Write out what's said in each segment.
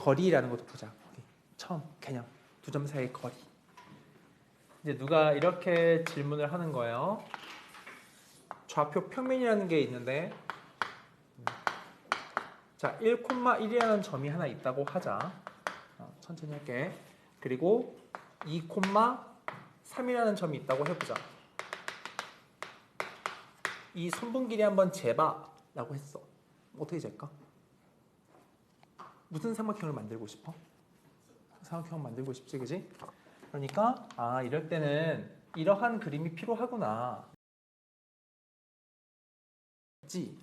거리라는 것도 보자. 처음 개념 두 점 사이의 거리. 이제 누가 이렇게 질문을 하는 거예요. 좌표 평면이라는 게 있는데 자 1,1이라는 점이 하나 있다고 하자. 천천히 할게. 그리고 2,3이라는 점이 있다고 해보자. 이 손분 길이 한번 재봐 라고 했어. 어떻게 잴까? 무슨 삼각형을 만들고 싶어? 삼각형 만들고 싶지, 그지? 그러니까 이럴 때는 이러한 그림이 필요하구나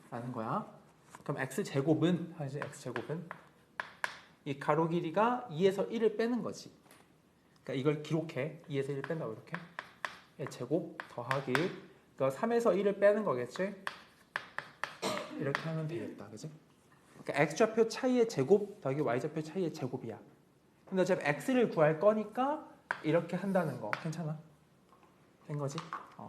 라는 거야. 그럼 x제곱은 하지, x제곱은 이 가로 길이가 2에서 1을 빼는 거지. 그러니까 이걸 기록해. 2에서 1을 뺀다고 이렇게. 제곱 더하기 그러니까 3에서 1을 빼는 거겠지? 이렇게 하면 되겠다. 그지? 그러니까 x좌표 차이의 제곱 더하기 y좌표 차이의 제곱이야. 근데 어차피 x를 구할 거니까 이렇게 한다는 거 괜찮아? 된 거지?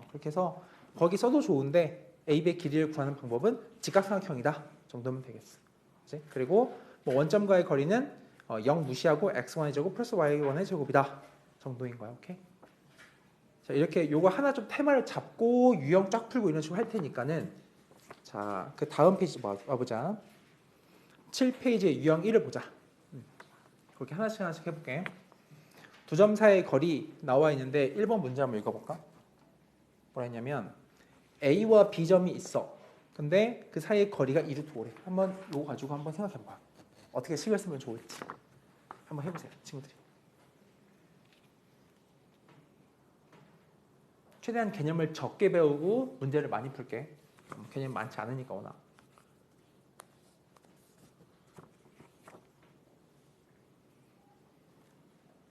그렇게 해서 거기 써도 좋은데 AB의 길이를 구하는 방법은 직각삼각형이다 정도면 되겠어. 그치? 그리고 뭐 원점과의 거리는 0 무시하고 x1의 제곱 플러스 y1의 제곱이다 정도인 거야. 오케이? 자, 이렇게 요거 하나 좀 테마를 잡고 유형 쫙 풀고 이런 식으로 할 테니까는 자, 그 다음 페이지 와보자. 7페이지의 유형 1을 보자. 그렇게 하나씩 해볼게. 두 점 사이의 거리 나와 있는데 1번 문제 한번 읽어볼까? 뭐라 했냐면 A와 B점이 있어. 근데 그 사이의 거리가 2루트 5래. 한번 이거 가지고 한번 생각해봐. 어떻게 식을 쓰면 좋을지. 한번 해보세요, 친구들이. 최대한 개념을 적게 배우고 문제를 많이 풀게. 개념 많지 않으니까 워낙.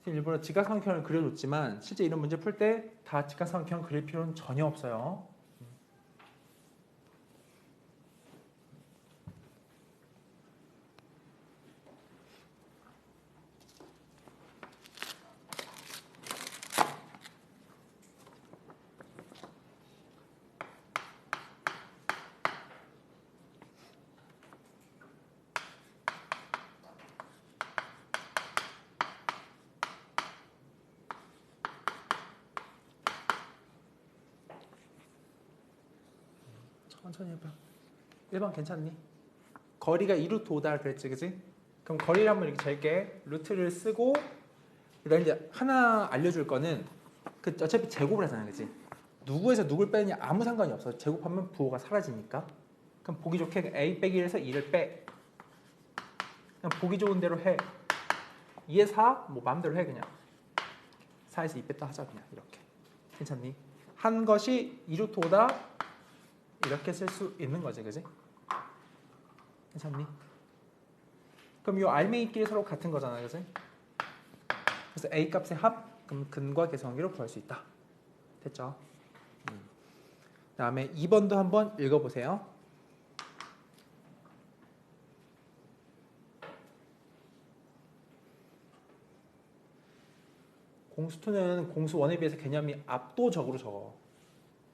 일부러 직각삼각형을 그려줬지만 실제 이런 문제 풀 때 다 직각삼각형 그릴 필요는 전혀 없어요. 천천히 해봐. 1번 괜찮니? 거리가 2루트 5다 그랬지, 그지? 그럼 거리를 한번 이렇게 잴게. 루트를 쓰고 그다음 이제 하나 알려줄 거는 그 어차피 제곱을 하잖아, 그지? 누구에서 누굴 빼느냐 아무 상관이 없어. 제곱하면 부호가 사라지니까. 그럼 보기 좋게 a 빼기 1에서 2를 빼. 그냥 보기 좋은 대로 해. 2에 4? 뭐 마음대로 해 그냥. 4에서 2 뺐다 하자 그냥 이렇게. 괜찮니? 한 것이 2루트 5다 이렇게 쓸 수 있는 거지, 그지? 괜찮니? 그럼 이 알맹이끼리 서로 같은 거잖아, 그지? 그래서 a 값의 합, 그럼 근과 계성비로 구할 수 있다. 됐죠? 다음에 2번도 한번 읽어보세요. 공수2는 공수1에 비해서 개념이 압도적으로 적어.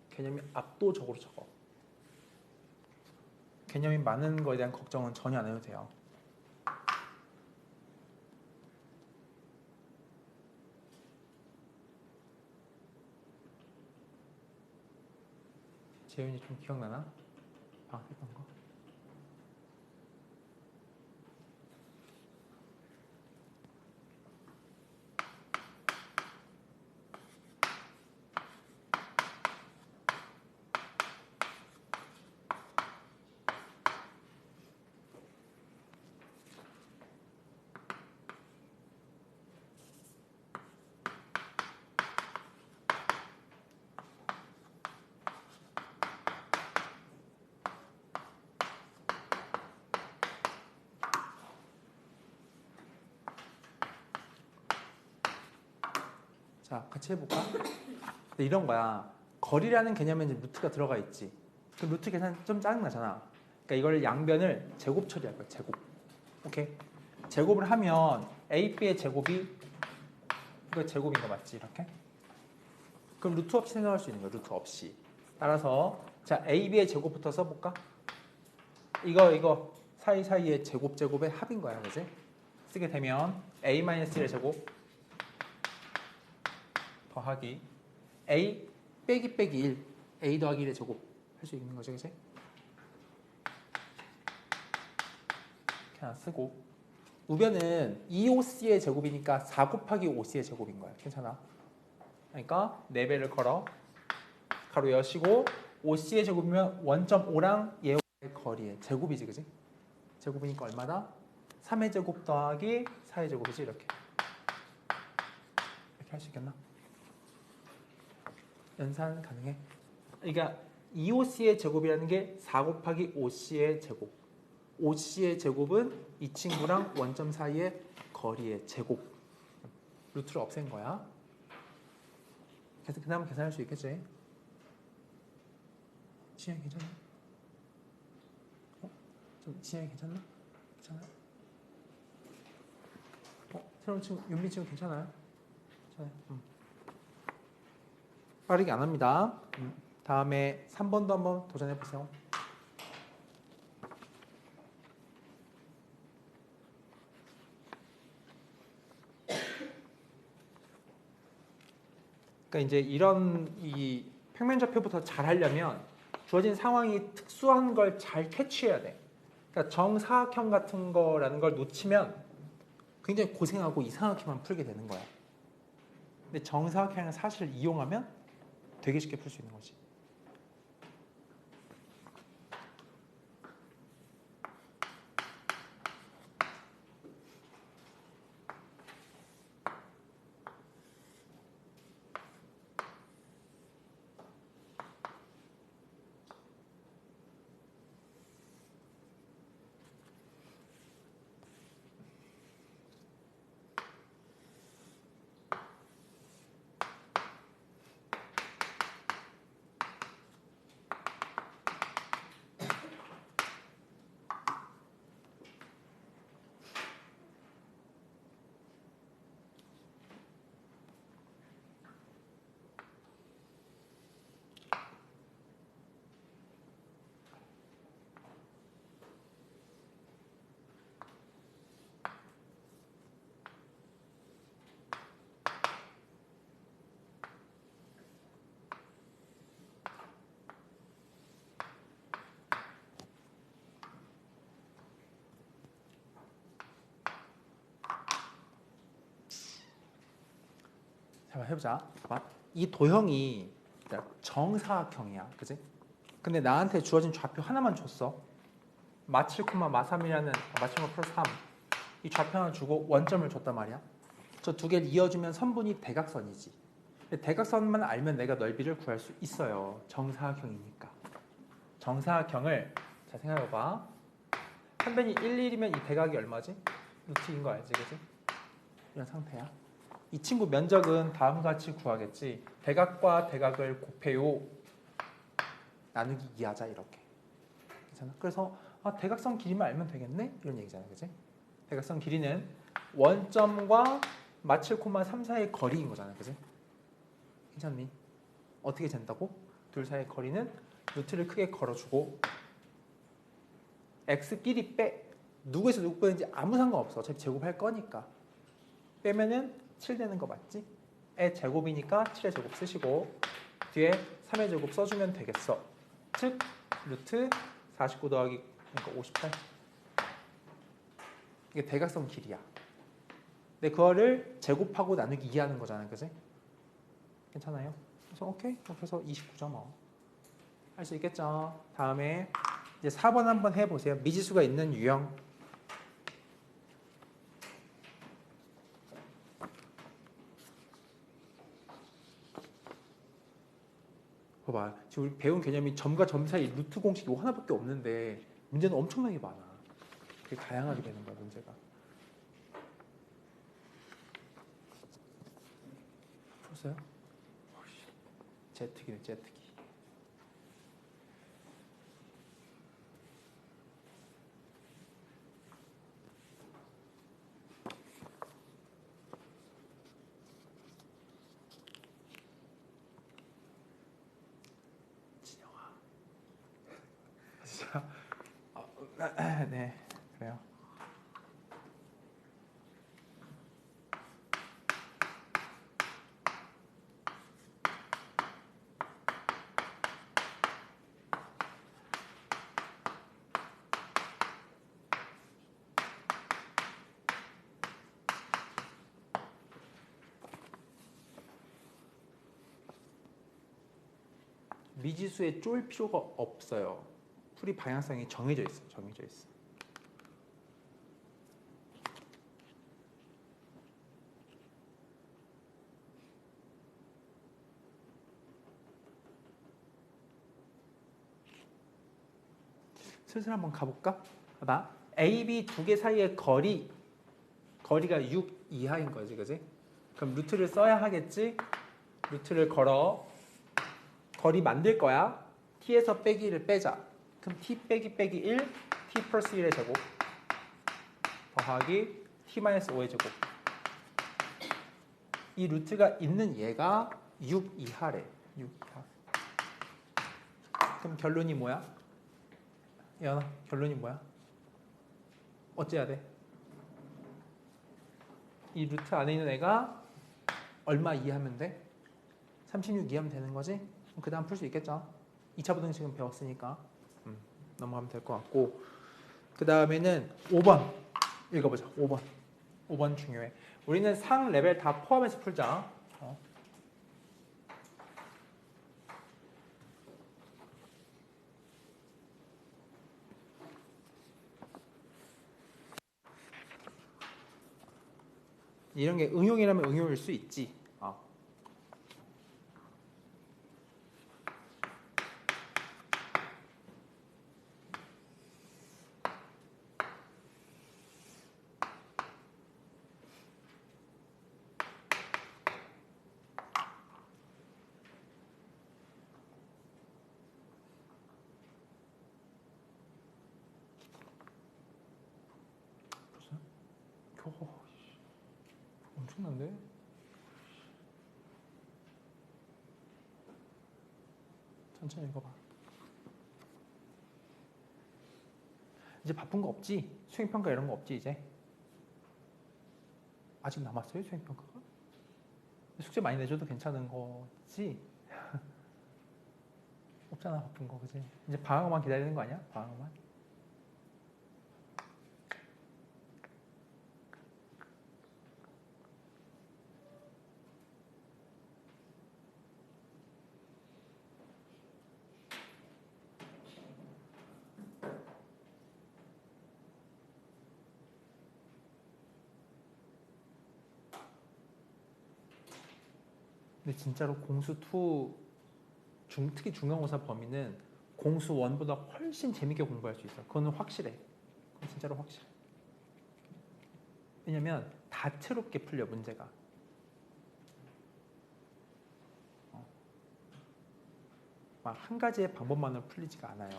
개념이 압도적으로 적어. 개념이 많은 거에 대한 걱정은 전혀 안 해도 돼요. 재윤이 좀 기억나나? 했던 거? 자, 같이 해볼까? 이런 거야. 거리라는 개념에 이제 루트가 들어가 있지. 그 루트 계산 좀 짜증나잖아. 그러니까 이걸 양변을 제곱 처리할 거야. 제곱. 오케이? 제곱을 하면 A, B의 제곱이 이거 제곱인 거 맞지? 이렇게? 그럼 루트 없이 생각할 수 있는 거야. 루트 없이. 따라서 자, A, B의 제곱부터 써볼까? 이거 사이사이의 제곱의 합인 거야. 그지? 쓰게 되면 a-1의 제곱 더하기 a 빼기 빼기 1 a 더하기 1의 제곱 할 수 있는 거죠, 그치? 이렇게 하나 쓰고 우변은 2OC의 제곱이니까 4 곱하기 5C의 제곱인 거야. 괜찮아? 그러니까 4배를 걸어 가로 여시고 5C의 제곱이면 1.5랑 얘의 거리의 제곱이지, 그치? 제곱이니까 얼마다? 3의 제곱 더하기 4의 제곱이지, 이렇게 할 수 있겠나? 연산 가능해? 그러니까 2OC의 제곱이라는 게 4 곱하기 5C의 제곱 5C의 제곱은 이 친구랑 원점 사이의 거리의 제곱 루트를 없앤 거야. 그래서 그다음 계산할 수 있겠지? 진영이 괜찮나? 좀 진영이 괜찮나? 괜찮아요? 새로운 친구 윤미 친구 괜찮아요? 괜찮아요. 빠르게 안 합니다. 다음에 3번도 한번 도전해 보세요. 그러니까 이제 이런 이 평면 좌표부터 잘 하려면 주어진 상황이 특수한 걸 잘 캐치해야 돼. 그러니까 정사각형 같은 거라는 걸 놓치면 굉장히 고생하고 이상하게만 풀게 되는 거야. 근데 정사각형을 사실 이용하면 되게 쉽게 풀 수 있는 거지. 자, 해보자. 봐봐. 이 도형이 정사각형이야, 그지? 근데 나한테 주어진 좌표 하나만 줬어. 마7, 마3이라는 마7, 플러스 3. 이 좌표 하나 주고 원점을 줬단 말이야. 저 두 개를 이어주면 선분이 대각선이지. 근데 대각선만 알면 내가 넓이를 구할 수 있어요. 정사각형이니까. 정사각형을 자 생각해봐. 한 변이 1, 1이면 이 대각이 얼마지? 루트인 거 알지, 그지? 이런 상태야. 이 친구 면적은 다음과 같이 구하겠지. 대각과 대각을 곱해요. 나누기 2하자 이렇게. 괜찮아? 그래서 대각선 길이만 알면 되겠네? 이런 얘기잖아, 그지? 대각선 길이는 원점과 마7, 3 사이의 거리인 거잖아, 그지? 괜찮니? 어떻게 잰다고? 둘 사이의 거리는 루트를 크게 걸어주고 x끼리 빼. 누구에서 누구 빼는지 아무 상관없어. 어차피 제곱할 거니까. 빼면은 7 되는 거 맞지? 의 제곱이니까 7의 제곱 쓰시고 뒤에 3의 제곱 써주면 되겠어. 즉 루트 49 더하기 그러니까 58. 이게 대각선 길이야. 근데 그거를 제곱하고 나누기 2 하는 거잖아, 그지? 괜찮아요? 그래서 오케이. 그래서 29점 할 수 있겠죠. 다음에 이제 4번 한번 해보세요. 미지수가 있는 유형. 봐봐. 지금 우리 배운 개념이 점과 점 사이 루트 공식이 하나밖에 없는데 문제는 엄청나게 많아. 되게 다양하게 되는 거야, 문제가. 풀었어요? 제트기네, 제트기. 진짜. 네, 그래요. 미지수에 쫄 필요가 없어요. 풀이 방향성이 정해져 있어. 정해져 있어. 슬슬 한번 가볼까? 봐봐. A, B 두 개 사이의 거리가 6 이하인 거지, 그지? 그럼 루트를 써야 하겠지? 루트를 걸어. 거리 만들 거야. t에서 빼기 1을 빼자. 그럼 t 빼기 1, t 플러스 1의 제곱 더하기 t 마이너스 5의 제곱. 이 루트가 있는 얘가 6 이하래. 6 이하. 그럼 결론이 뭐야? 예언아, 결론이 뭐야? 어째야 돼? 이 루트 안에 있는 애가 얼마 이하면 돼? 36 이하면 되는 거지? 그 다음 풀 수 있겠죠? 2차 부등식은 배웠으니까 넘어가면 될 것 같고, 그 다음에는 5번 읽어보자. 5번 중요해. 우리는 상 레벨 다 포함해서 풀자. 이런 게 응용이라면 응용일 수 있지. 엄청난데? 천천히 읽어봐. 이제 바쁜 거 없지? 수행평가 이런 거 없지 이제? 아직 남았어요 수행평가가? 숙제 많이 내줘도 괜찮은 거지? 없잖아 바쁜 거 그지? 이제 방학만 기다리는 거 아니야? 방학만? 근데 진짜로 공수 2 특히 중간고사 범위는 공수 1보다 훨씬 재밌게 공부할 수 있어. 그거는 확실해. 그건 진짜로 확실해. 왜냐면 다채롭게 풀려 문제가. 막 한 가지의 방법만으로 풀리지가 않아요.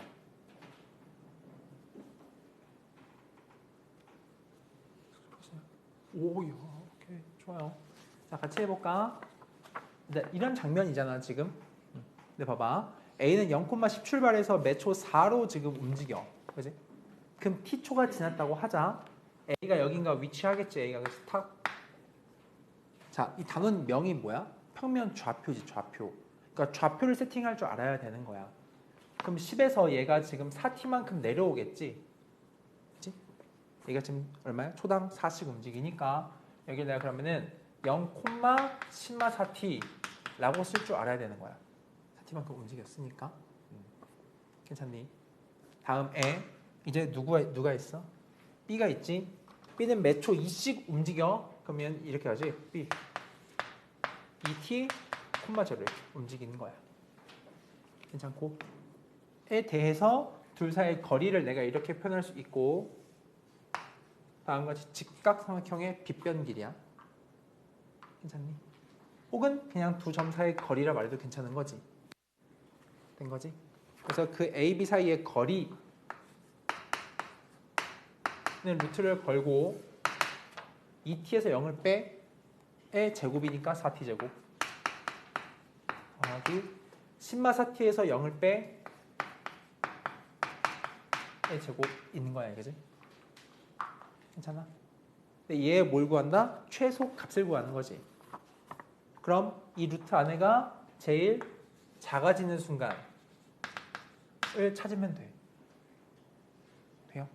오야, 오케이, 좋아요. 자, 같이 해볼까? 이런 장면이잖아 지금. 근데 봐봐, A는 0,10 출발해서 매초 4로 지금 움직여, 그지? 그럼 T초가 지났다고 하자. A가 여긴가 위치하겠지. A가 그래서 탁. 자, 이 단원 명이 뭐야? 평면 좌표지, 좌표. 그러니까 좌표를 세팅할 줄 알아야 되는 거야. 그럼 10에서 얘가 지금 4T만큼 내려오겠지? 그치? 얘가 지금 얼마야? 초당 4씩 움직이니까 여기 내가 그러면은 0,10,4T 라고 쓸 줄 알아야 되는 거야. 4T만큼 움직였으니까. 괜찮니? 다음 에 이제 누가 있어? B가 있지? B는 몇 초 2씩 움직여. 그러면 이렇게 하지. B 2T 콤마제로 이렇게 움직이는 거야. 괜찮고? 에 대해서 둘 사이의 거리를 내가 이렇게 표현할 수 있고, 다음과 같이 직각삼각형의 빗변 길이야. 괜찮니? 혹은 그냥 두 점 사이의 거리라 말해도 괜찮은 거지. 된 거지? 그래서 그 A, B 사이의 거리는 루트를 걸고 2t에서 0을 빼의 제곱이니까 4t 제곱 더하기 10마 4t에서 0을 빼의 제곱 있는 거야, 그지? 괜찮아? 근데 얘 뭘 구한다? 최소 값을 구하는 거지. 그럼 이 루트 안에가 제일 작아지는 순간을 찾으면 돼. 돼요?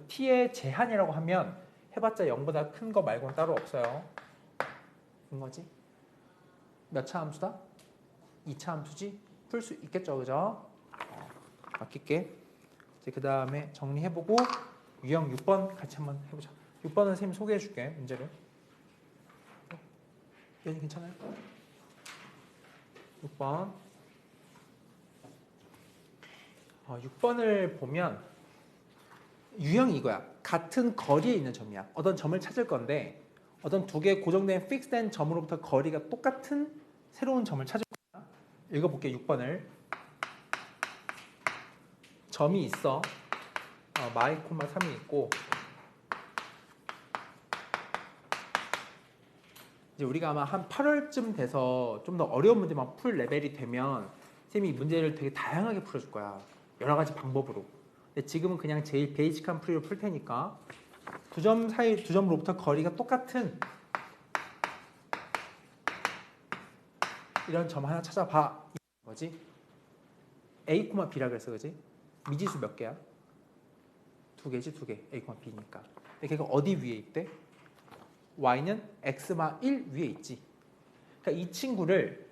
t의 제한이라고 하면 해봤자 0보다 큰 거 말고는 따로 없어요. 된 거지? 몇 차 함수다? 2차 함수지? 풀 수 있겠죠, 그죠? 맡길게. 이제 그 다음에 정리해보고 유형 6번 같이 한번 해보자. 6번은 선생님 소개해줄게, 문제를. 연이 괜찮아요? 6번. 6번을 보면 유형이 이거야. 같은 거리에 있는 점이야. 어떤 점을 찾을 건데 어떤 두 개 고정된 픽스된 점으로부터 거리가 똑같은 새로운 점을 찾을 거야. 읽어볼게. 6번을. 점이 있어. 마이 코마 3이 있고 이제 우리가 아마 한 8월쯤 돼서 좀 더 어려운 문제만 풀 레벨이 되면 쌤이 문제를 되게 다양하게 풀어줄 거야. 여러 가지 방법으로. 근데 지금은 그냥 제일 베이직한 풀이로 풀 테니까 두 점 사이 두 점으로부터 거리가 똑같은 이런 점 하나 찾아봐. 뭐지? A, B라 그랬어, 그지? 미지수 몇 개야? 두 개지, 두 개. A, B니까. 근데 걔가 어디 위에 있대? Y는 X-1 위에 있지. 그러니까 이 친구를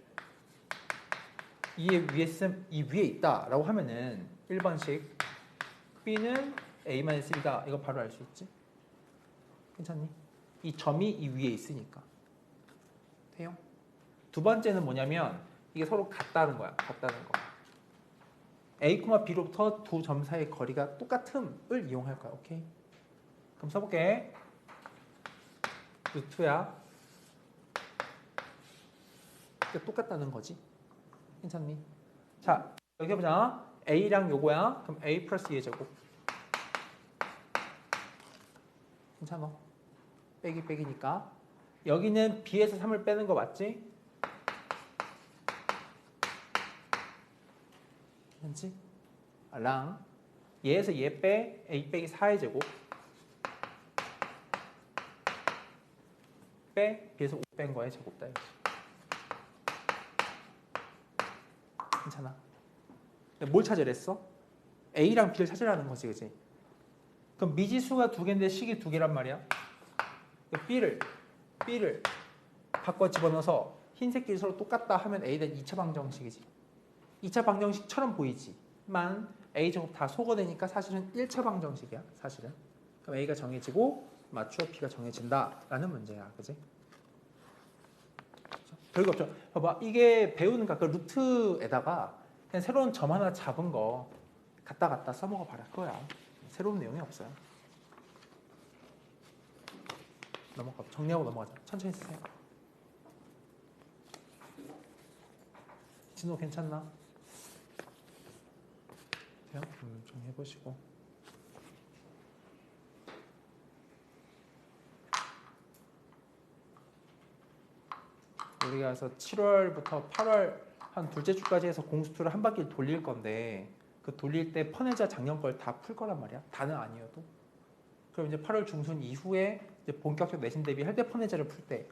이 위에 있다라고 하면은 1번식 B는 A-1이다. 이거 바로 알 수 있지? 괜찮니? 이 점이 이 위에 있으니까. 돼요? 두 번째는 뭐냐면 이게 서로 같다는 거야. 같다는 거. A, B로부터 두 점 사이의 거리가 똑같음을 이용할 거야. 오케이? 그럼 써볼게. 루트야. 똑같다는 거지. 괜찮니? 자, 여기 해보자. A랑 요거야. 그럼 A 플러스 2의 제곱. 괜찮아. 빼기니까. 여기는 B에서 3을 빼는 거 맞지? 괜찮지? 랑. 얘에서 얘 빼. A 빼기 4의 제곱. 빼. B에서 5 뺀 거의 제곱다. 괜찮아. 뭘 찾으랬어? A랑 B를 찾으라는 거지, 그지? 그럼 미지수가 두 개인데 식이 두 개란 말이야. B를 바꿔 집어넣어서 흰색끼리 서로 똑같다 하면 A에 대한 2차 방정식이지. 2차 방정식처럼 보이지만 A제곱 다 소거되니까 사실은 1차 방정식이야. 사실은. 그럼 A가 정해지고 맞추어 B가 정해진다라는 문제야. 그지? 별거 없죠. 봐봐. 이게 배우는 그 루트에다가 그냥 새로운 점 하나 잡은 거 갖다 써먹어 봐라. 그거야. 새로운 내용이 없어요. 정리하고 넘어가자. 천천히 쓰세요. 진호 괜찮나? 좀 해보시고. 우리가 그래서 7월부터 8월 한 둘째 주까지 해서 공수투를 한 바퀴 돌릴 건데 그 돌릴 때 퍼내자 작년 걸 다 풀 거란 말이야. 다는 아니어도. 그럼 이제 8월 중순 이후에 이제 본격적 내신 대비 할 때 퍼내자를 풀 때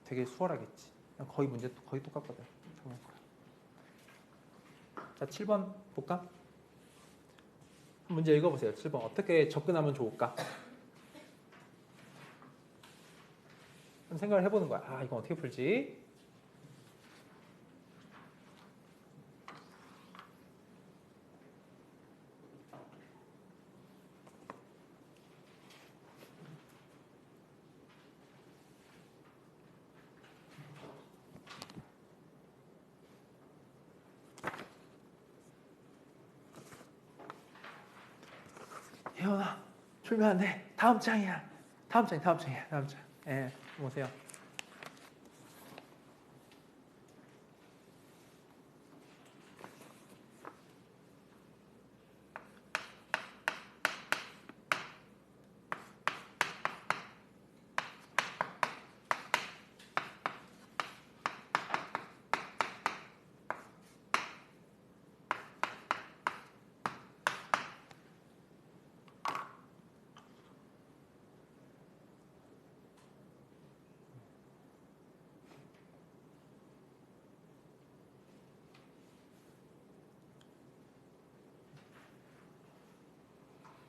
되게 수월하겠지. 거의 문제 거의 똑같거든. 자, 7번 볼까? 문제 읽어보세요. 7번 어떻게 접근하면 좋을까? 생각을 해보는 거야. 아, 이건 어떻게 풀지? 혜원아, 풀면 안 돼. 다음 장이야. 다음 장. 예, 오세요.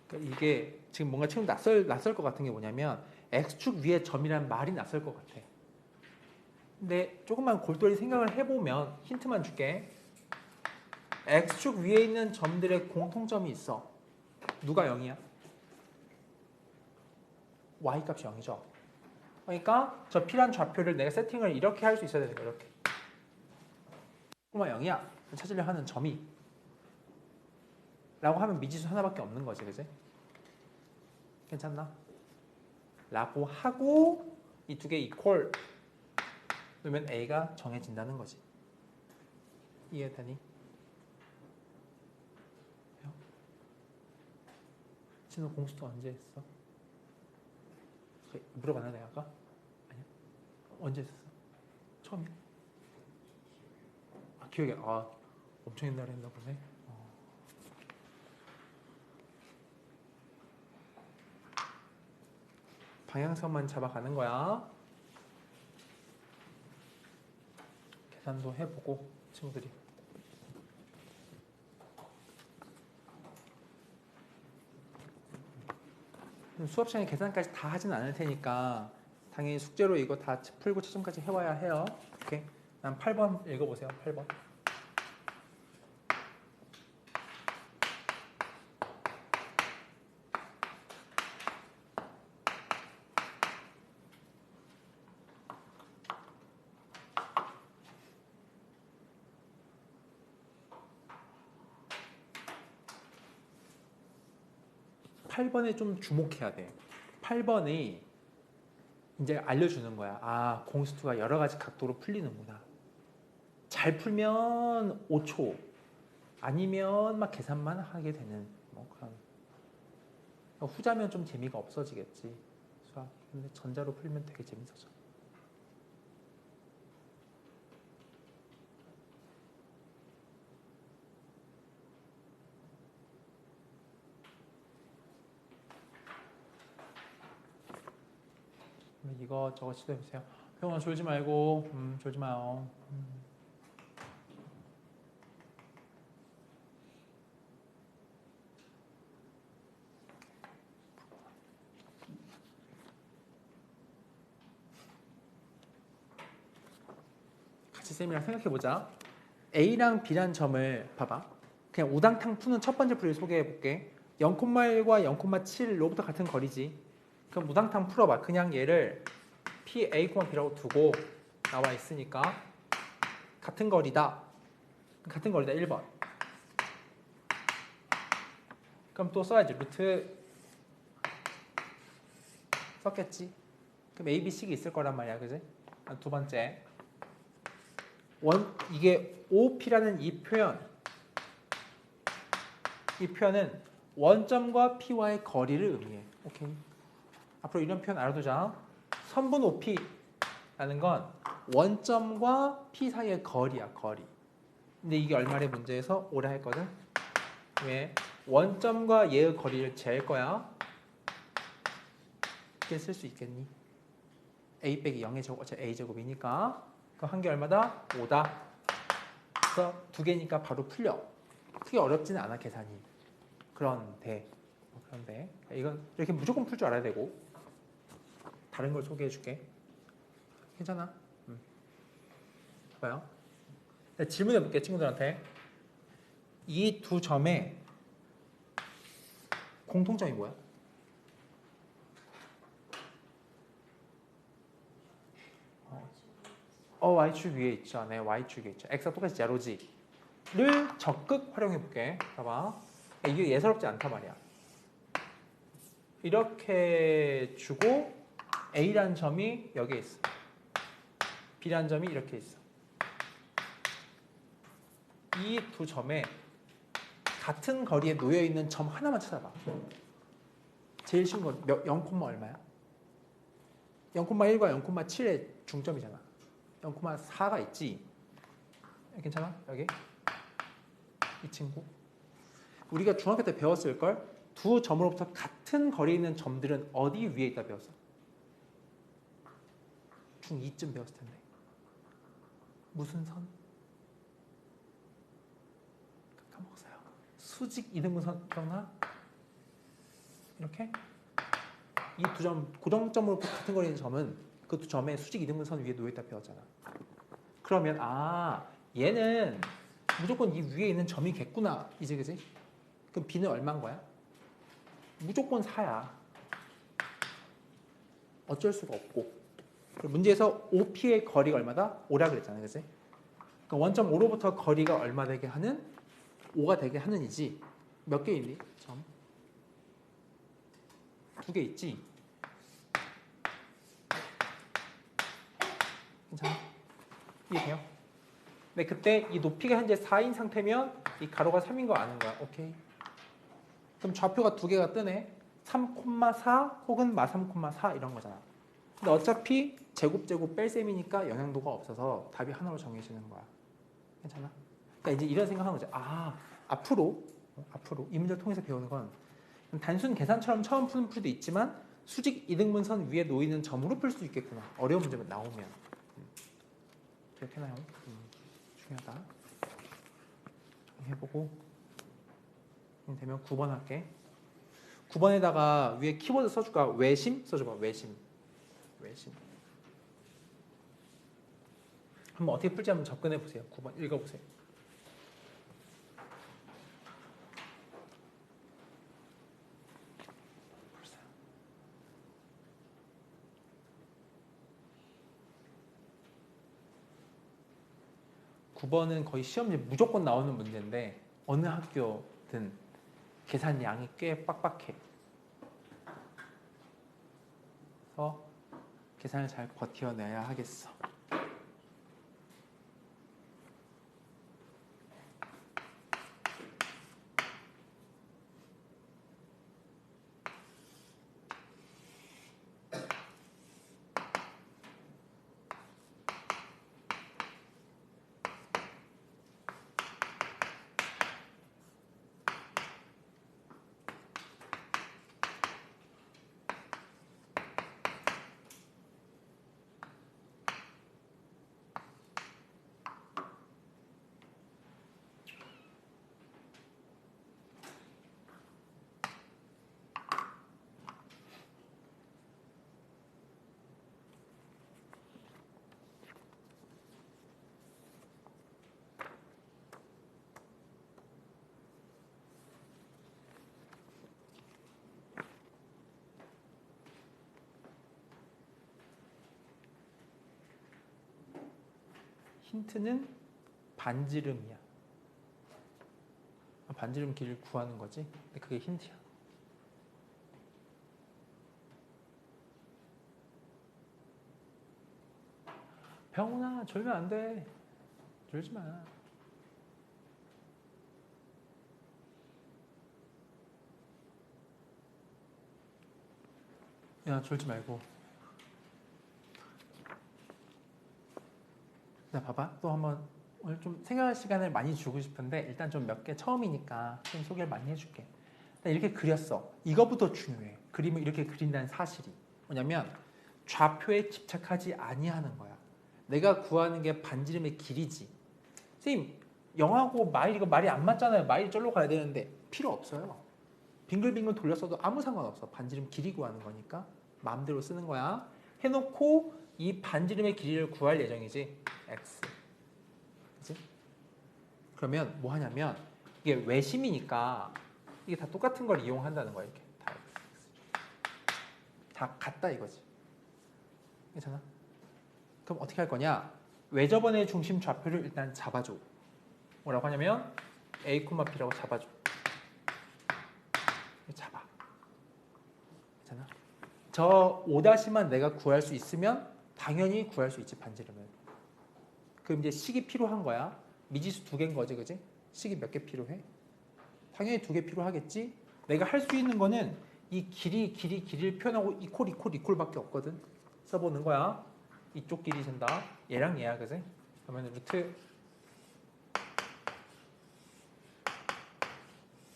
그러니까 이게 지금 뭔가 지금 낯설 것 같은 게 뭐냐면 X축 위에 점이란 말이 낯설 것 같아. 근데 조금만 골똘히 생각을 해보면 힌트만 줄게. x축 위에 있는 점들의 공통점이 있어. 누가 0이야? y값이 0이죠. 그러니까 저 P란 좌표를 내가 세팅을 이렇게 할 수 있어야 되는 거야. 이렇게. 0이야. 찾으려 하는 점이 라고 하면 미지수 하나밖에 없는 거지. 그지? 괜찮나? 라고 하고 이 두 개 이퀄 그러면 A가 정해진다는 거지. 이해되니? 진호 공수도 언제 했어? 물어봤나 내가 아까? 아니야? 언제 했었어? 처음이야? 기억이 엄청 옛날에 했나 보네. 방향성만 잡아가는 거야. 계산도 해보고 친구들이. 수업 시간에 계산까지 다 하진 않을 테니까 당연히 숙제로 이거 다 풀고 최종까지 해와야 해요. 오케이. 난 8번 읽어보세요. 8번. 팔 8번에 좀 주목해야 돼. 8번이 이제 알려주는 거야. 아, 공수투가 여러 가지 각도로 풀리는구나. 잘 풀면 5초, 아니면 막 계산만 하게 되는 뭐 그런. 후자면 좀 재미가 없어지겠지. 수학. 근데 전자로 풀면 되게 재밌어져. 이거 저거 시도해보세요. 형아 졸지 말고 졸지 마요. 같이 쌤이랑 생각해보자. A랑 B란 점을 봐봐. 그냥 우당탕 푸는 첫 번째 풀이를 소개해볼게. 0,1과 0,7로부터 같은 거리지. 그럼 우당탕 풀어봐. 그냥 얘를 P, A, B라고 두고 나와 있으니까 같은 거리다. 같은 거리다 1번. 그럼 또 써야지. 루트 썼겠지. 그럼 A, B, C가 있을 거란 말이야. 그지? 두 번째. 이게 OP라는 이 표현은 원점과 P와의 거리를 의미해. 오케이. 앞으로 이런 표현 알아두자. 선분 OP라는 건 원점과 P 사이의 거리야, 거리. 근데 이게 얼마의 문제에서 오래 했거든. 왜? 원점과 얘의 거리를 잴 거야. 이렇게 쓸 수 있겠니? A 빼기 0의 제곱, 어차피 A 제곱이니까. 그럼 한 개 얼마다? 5다. 그래서 두 개니까 바로 풀려. 크게 어렵지는 않아, 계산이. 그런데 이건 이렇게 무조건 풀 줄 알아야 되고. 다른 걸 소개해 줄게. 괜찮아? 봐봐요. 질문해 볼게, 친구들한테. 이 두 점의 공통점이 뭐야? y축 위에 있죠. 네, y축 위에 있죠. x가 똑같이 제로지. 를 적극 활용해 볼게. 봐봐. 이게 예사롭지 않단 말이야. 이렇게 주고 A라는 점이 여기에 있어. B라는 점이 이렇게 있어. 이 두 점에 같은 거리에 놓여 있는 점 하나만 찾아봐. 제일 쉬운 건 0, 얼마야? 0,1과 0,7의 중점이잖아. 0,4가 있지. 괜찮아? 여기 이 친구. 우리가 중학교 때 배웠을걸? 두 점으로부터 같은 거리에 있는 점들은 어디 위에 있다 배웠어? 중2쯤 배웠을 텐데. 무슨 선? 까먹었어요. 수직 이등분선 기억나? 이렇게? 이 두 점, 고정점으로부터 같은 거리에 있는 점은 그 두 점의 수직 이등분선 위에 놓여있다 배웠잖아. 그러면 얘는 무조건 이 위에 있는 점이겠구나. 이제 그지? 그럼 b는 얼마인 거야? 무조건 4야. 어쩔 수가 없고. 그리고 문제에서 OP의 거리가 얼마다? 5라 그랬잖아요. 그지? 그러니까 원점 5로부터 거리가 얼마 되게 하는? 5가 되게 하는 이지. 몇 개 있니? 점. 2개 있지. 괜찮아? 이해돼요? 근데 그때 이 높이가 현재 4인 상태면 이 가로가 3인 거 아는 거야. 오케이. 그럼 좌표가 2개가 뜨네. 3,4 혹은 마3,4 이런 거잖아. 근데 어차피 제곱 뺄 셈이니까 영향도가 없어서 답이 하나로 정해지는 거야. 괜찮아? 그러니까 이제 이런 생각하는 거지. 앞으로 이 문제를 통해서 배우는 건 단순 계산처럼 처음 푸는 풀이도 있지만 수직 이등분선 위에 놓이는 점으로 풀 수 있겠구나. 어려운 문제가 나오면. 기억해놔요. 중요하다. 해보고 되면 9번 할게. 9번에다가 위에 키워드 써줄까? 외심 써줘봐. 외심. 한번 어떻게 풀지 한번 접근해 보세요. 9번 읽어보세요. (9번은) 거의 시험지 무조건 나오는 문제인데 어느 학교든 계산 양이 꽤 빡빡해. 그래서 계산을 잘 버텨내야 하겠어. 힌트는 반지름이야. 반지름 길이를 구하는 거지. 근데 그게 힌트야. 병훈아, 졸면 안 돼. 졸지 마. 야, 졸지 말고. 나 봐봐. 또 한번 오늘 좀 생각할 시간을 많이 주고 싶은데 일단 좀 몇 개 처음이니까 좀 소개를 많이 해줄게. 일단 이렇게 그렸어. 이거부터 중요해. 그림을 이렇게 그린다는 사실이 뭐냐면 좌표에 집착하지 아니하는 거야. 내가 구하는 게 반지름의 길이지. 선생님, 0하고 마일 이거 말이 안 맞잖아요. 마일이 절로 가야 되는데 필요 없어요. 빙글빙글 돌렸어도 아무 상관없어. 반지름 길이 구하는 거니까 마음대로 쓰는 거야. 해놓고 이 반지름의 길이를 구할 예정이지. x. 그치? 그러면 뭐 하냐면 이게 외심이니까 이게 다 똑같은 걸 이용한다는 거야. 이렇게 다 같다 이거지. 괜찮아? 그럼 어떻게 할 거냐? 외접원의 중심 좌표를 일단 잡아줘. 뭐라고 하냐면 a, b라고 잡아줘. 잡아. 괜찮아? 저 5-만 내가 구할 수 있으면 당연히 구할 수 있지, 반지름을. 그럼 이제 식이 필요한 거야. 미지수 2개인 거지, 그지? 식이 몇 개 필요해? 당연히 2개 필요하겠지? 내가 할 수 있는 거는 이 길이를 표현하고 이퀄밖에 없거든. 써보는 거야. 이쪽 길이 된다. 얘랑 얘야, 그지? 그러면 루트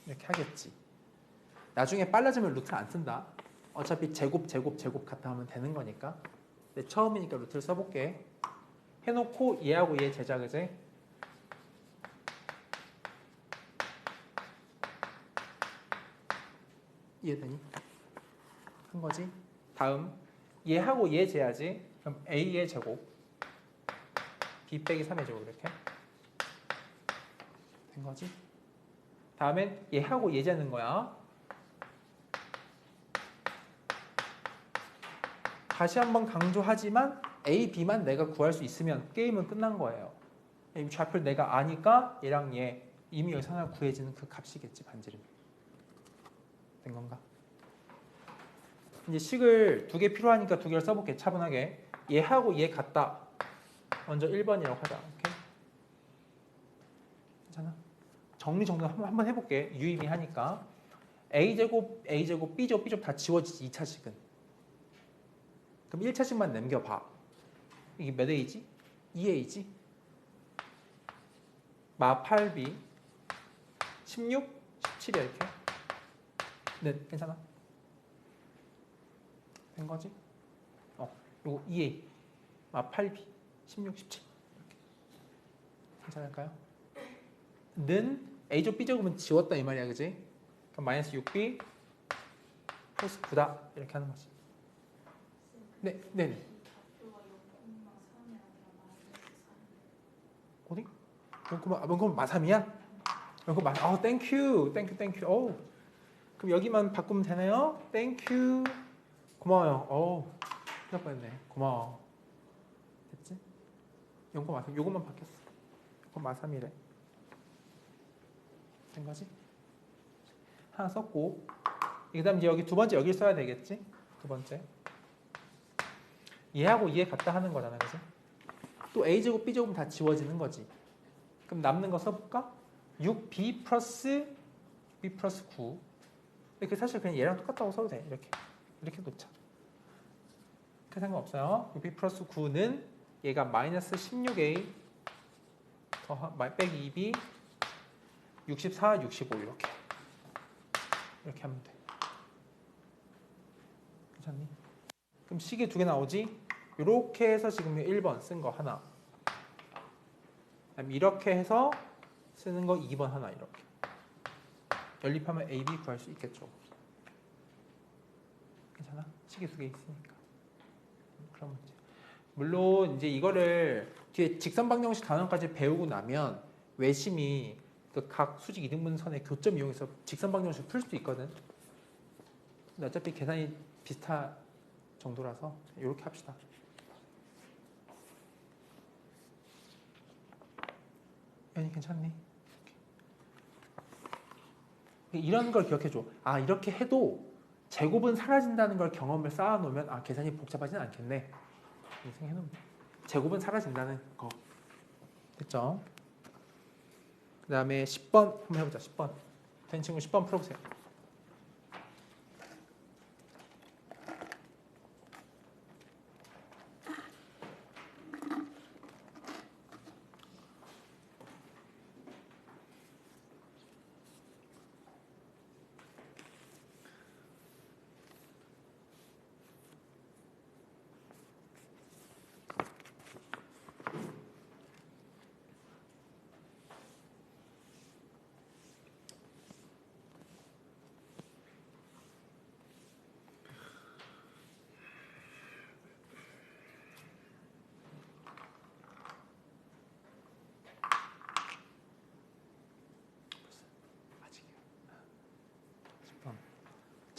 이렇게 하겠지. 나중에 빨라지면 루트를 안 쓴다. 어차피 제곱 같아 하면 되는 거니까. 근데 처음이니까 루트를 써볼게. 해놓고 얘하고 얘 제자, 그지? 이해되니? 한 거지. 다음 얘하고 얘 재야지. 그럼 a의 제곱 b 빼기 3의 제곱 이렇게. 된 거지? 다음엔 얘하고 얘 재는 거야. 다시 한번 강조하지만 A, B만 내가 구할 수 있으면 게임은 끝난 거예요. 이 좌표를 내가 아니까 얘랑 얘 이미 여기서 하나 구해지는 그 값이겠지, 반지름. 된 건가? 이제 식을 2개 필요하니까 2개를 써볼게, 차분하게. 얘하고 얘 같다. 먼저 1번이라고 하자. 오케이? 괜찮아? 정리정돈 한번 해볼게. 유의미하니까. A제곱, A제곱, B제곱, B제곱 다 지워지지, 2차식은. 그럼 1차식만 남겨봐. 이게 몇 A지? 2A지? 마 8B 16, 17이야 이렇게. 네, 괜찮아? 된 거지? 요거 2A 마 8B 16, 17 이렇게. 괜찮을까요? 는 A제곱 B제곱은 지웠다 이 말이야, 그지? 그럼 마이너스 6B 플러스 9다 이렇게 하는 거지. 네, 네. 어디? 그럼 마3이야? 그럼 땡큐. 오. 그럼 여기만 바꾸면 되나요? 땡큐. 고마워요. 큰일 날 뻔했네. 고마워. 됐지? 요것만 바뀌었어. 그럼 마3이래. 된 거지? 하나 썼고, 그 다음 이제 여기 두 번째 여길 써야 되겠지? 두 번째. 얘하고 얘 같다 하는 거잖아, 그지? 또 A제곱 B제곱은 다 지워지는 거지. 그럼 남는 거 써볼까? 6B 플러스 B 플러스 9. 이렇게 사실 그냥 얘랑 똑같다고 써도 돼. 이렇게 놓자. 그 상관없어요. 6B 플러스 9는 얘가 마이너스 16A 빼기 2B 64, 65 이렇게 하면 돼. 괜찮니? 그럼 식이 2개 나오지? 이렇게 해서 지금 1번 쓴 거 하나. 그다음에 이렇게 해서 쓰는 거 2번 하나 이렇게. 연립하면 A, B 구할 수 있겠죠. 괜찮아? 식이 2개 있으니까. 그런 문제. 물론 이제 이거를 뒤에 직선방정식 단원까지 배우고 나면 외심이 그 각 수직 이등분선의 교점 이용해서 직선방정식 풀 수도 있거든. 근데 어차피 계산이 비슷한 정도라서 이렇게 합시다. 연이 괜찮니? 이런 걸 기억해줘. 이렇게 해도 제곱은 사라진다는 걸 경험을 쌓아놓으면 계산이 복잡하진 않겠네. 생각해놓으면 제곱은 사라진다는 거. 됐죠? 그 다음에 10번 한번 해보자. 10번. 된 친구 10번 풀어보세요.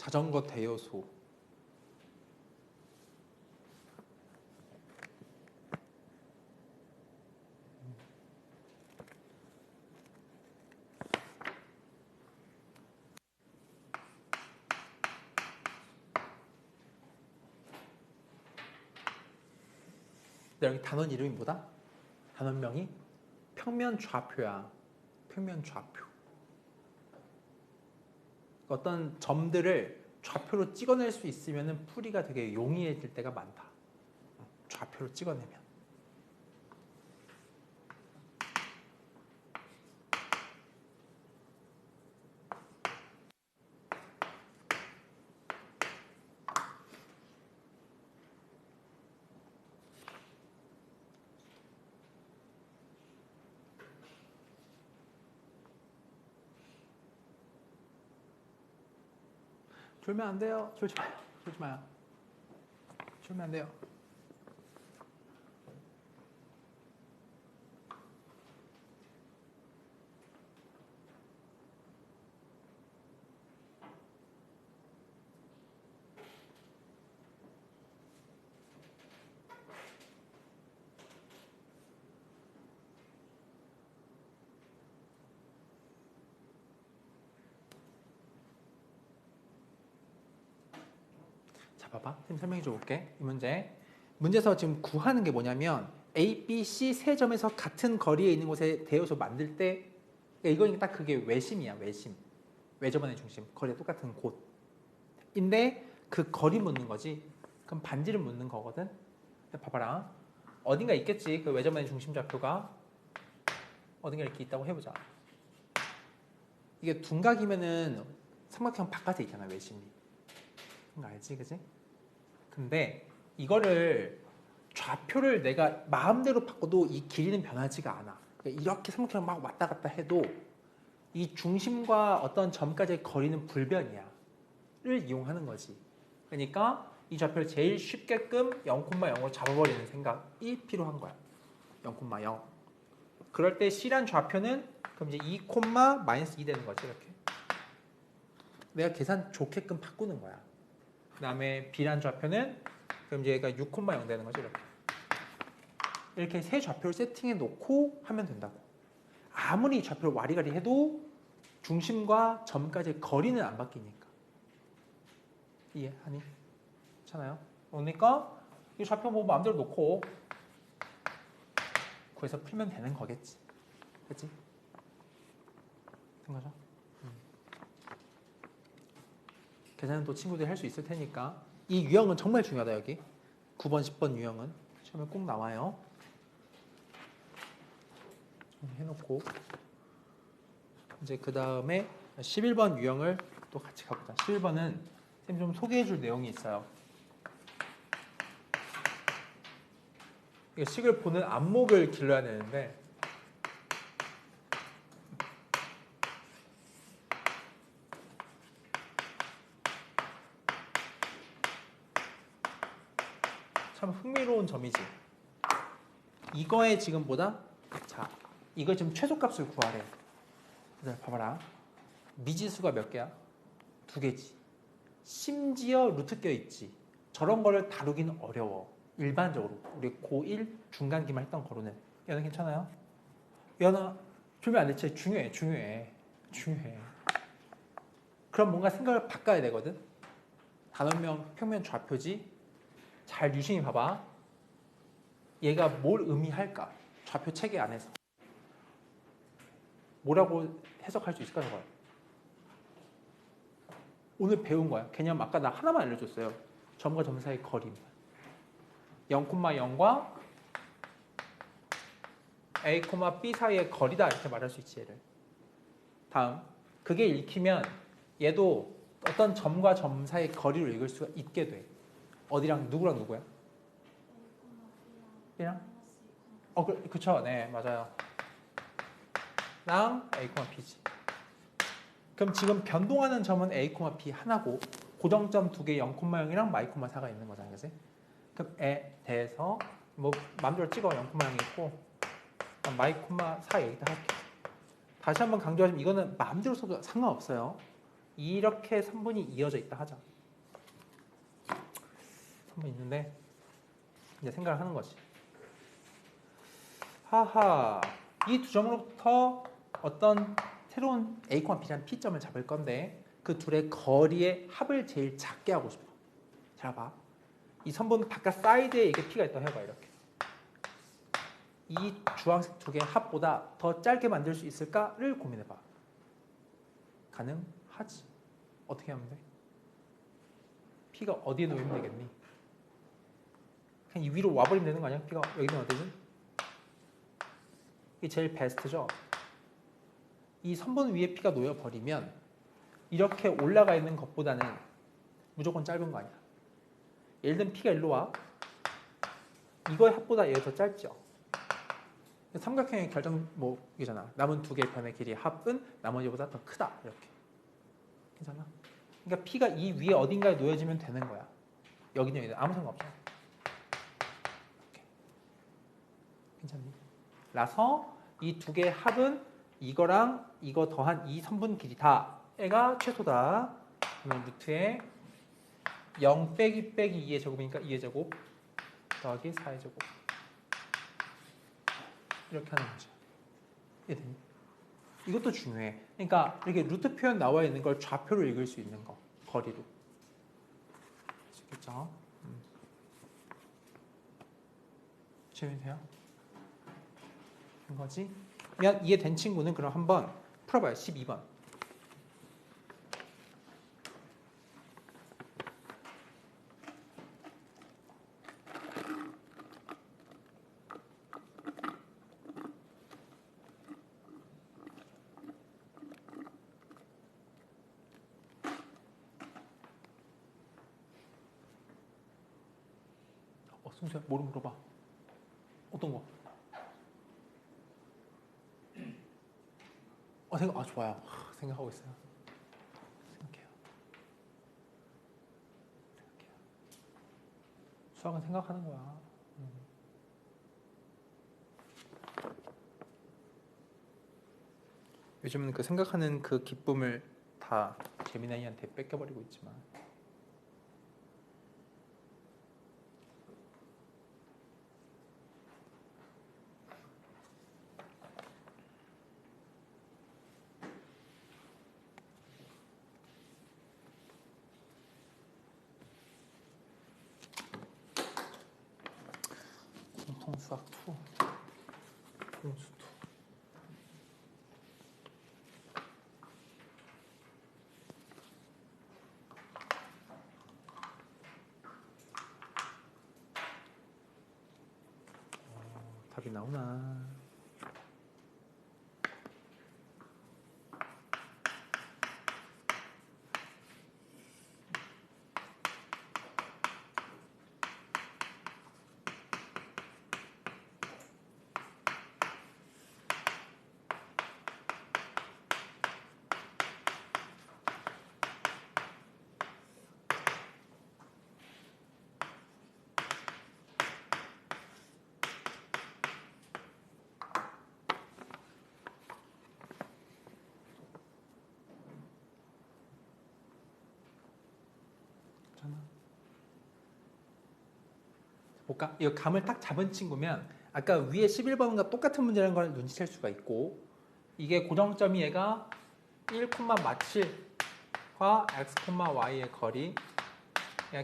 자전거 대여소. 여기 단원 이름이 뭐다? 단원명이 평면 좌표야. 평면 좌표. 어떤 점들을 좌표로 찍어낼 수 있으면 풀이가 되게 용이해질 때가 많다. 좌표로 찍어내면. 졸면 안 돼요. 졸지 마요. 졸지 마요. 졸면 안 돼요. 봐봐. 선생님 설명해 줘 볼게. 이 문제에서 지금 구하는 게 뭐냐면 A, B, C 세 점에서 같은 거리에 있는 곳에 대요소 만들 때 이거는 딱 그게 외심이야. 외심. 외접원의 중심. 거리가 똑같은 곳인데 그 거리 묻는 거지. 그럼 반지를 묻는 거거든. 봐봐라. 어딘가 있겠지. 그 외접원의 중심 좌표가 어딘가 이렇게 있다고 해보자. 이게 둔각이면은 삼각형 바깥에 있잖아. 외심이. 그거 알지, 그지? 근데 이거를 좌표를 내가 마음대로 바꿔도 이 길이는 변하지가 않아. 그러니까 이렇게 삼각형 막 왔다 갔다 해도 이 중심과 어떤 점까지의 거리는 불변이야. 를 이용하는 거지. 그러니까 이 좌표를 제일 쉽게끔 0,0으로 잡아버리는 생각이 필요한 거야. 0,0. 그럴 때 C란 좌표는 그럼 이제 2,-2 되는 거지. 이렇게. 내가 계산 좋게끔 바꾸는 거야. 그 다음에 B란 좌표는 그럼 이제 얘가 6,0 되는 거지. 이렇게. 이렇게 세 좌표를 세팅해 놓고 하면 된다고. 아무리 좌표를 와리가리 해도 중심과 점까지의 거리는 안 바뀌니까. 이해하니? 괜찮아요? 그러니까 이 좌표 뭐 마음대로 놓고 구해서 풀면 되는 거겠지. 그치? 된 거죠? 계산은 또 친구들이 할 수 있을 테니까. 이 유형은 정말 중요하다. 여기 9번, 10번 유형은 시험에 꼭 나와요. 해놓고 이제 그 다음에 11번 유형을 또 같이 가보자. 11번은 쌤 좀 소개해줄 내용이 있어요. 이게 식을 보는 안목을 길러야 되는데 참 흥미로운 점이지. 이거에 지금 보다 자 이거 지금 최소값을 구하래. 그래서 봐봐라. 미지수가 몇 개야? 2개지. 심지어 루트 껴있지. 저런 거를 다루기는 어려워. 일반적으로 우리 고1 중간기만 했던 거로는. 얘는 괜찮아요? 얘는 줄면 안 되지. 중요해. 그럼 뭔가 생각을 바꿔야 되거든. 단원명 평면 좌표지. 잘 유심히 봐봐. 얘가 뭘 의미할까? 좌표 체계 안에서 뭐라고 해석할 수 있을까? 저걸 오늘 배운 거야. 개념 아까 나 하나만 알려줬어요. 점과 점 사이 거리 0,0과 A, B 사이의 거리다 이렇게 말할 수 있지. 얘를 다음 그게 읽히면 얘도 어떤 점과 점 사이의 거리를 읽을 수가 있게 돼. 어디랑 누구랑 누구야? B랑? 그쵸. 네, 맞아요. 랑 A, B지. 그럼 지금 변동하는 점은 A, B 하나고 고정점 2개 0,0이랑 마이,4가 있는 거잖아. 그치? 그럼 에 대해서 뭐 마음대로 찍어 0,0이 있고 마이,4 여기다 할게. 다시 한번 강조하지만 이거는 마음대로 써도 상관없어요. 이렇게 선분이 이어져 있다 하자. 선분 있는데 이제 생각을 하는 거지. 하하, 이 두 점으로부터 어떤 새로운 A, B라는 P점을 잡을 건데 그 둘의 거리의 합을 제일 작게 하고 싶어. 잘 봐. 이 선분 바깥 사이드에 이게 P가 있다고 해봐. 이렇게. 이 주황색 두 개의 합보다 더 짧게 만들 수 있을까를 고민해봐. 가능하지. 어떻게 하면 돼? P가 어디에 놓이면 되겠니? 그냥 이 위로 와버리면 되는 거 아니야? P가 여기 놓으면 되지? 이게 제일 베스트죠? 이 선분 위에 P가 놓여버리면 이렇게 올라가 있는 것보다는 무조건 짧은 거 아니야. 예를 들면 P가 일로 와. 이거의 합보다 얘가 더 짧죠. 삼각형의 결정목이잖아. 남은 두 개의 변의 길이의 합은 나머지보다 더 크다. 이렇게. 괜찮아? 그러니까 P가 이 위에 어딘가에 놓여지면 되는 거야. 여기는 여기는 아무 상관없잖아. 이렇게. 괜찮니? 라서 이 두 개의 합은 이거랑 이거 더한 이 선분 길이다. 애가 최소다. 그러면 루트에 0 빼기 2의 제곱이니까 2의 제곱 더하기 4의 제곱 이렇게 하는 거죠. 이해되니? 이것도 중요해. 그러니까 이렇게 루트 표현 나와 있는 걸 좌표로 읽을 수 있는 거. 거리로. 됐죠? 재밌네요. 된 거지? 이해된 친구는 그럼 한번 풀어봐요. 12번. 승수야, 뭐를 물어봐? 어떤 거? 좋아요. 생각하고 있어요. 생각해요. 수학은 생각하는 거야. 요즘은 그 생각하는 그 기쁨을 다 재미나이한테 뺏겨버리고 있지만. 공통수학 2, 공수 2. 답이 나오나? 볼까? 이거 감을 딱 잡은 친구면 아까 위에 11번과 똑같은 문제라는 걸 눈치챌 수가 있고, 이게 고정점이 얘가 1, 마칠과 x, y의 거리,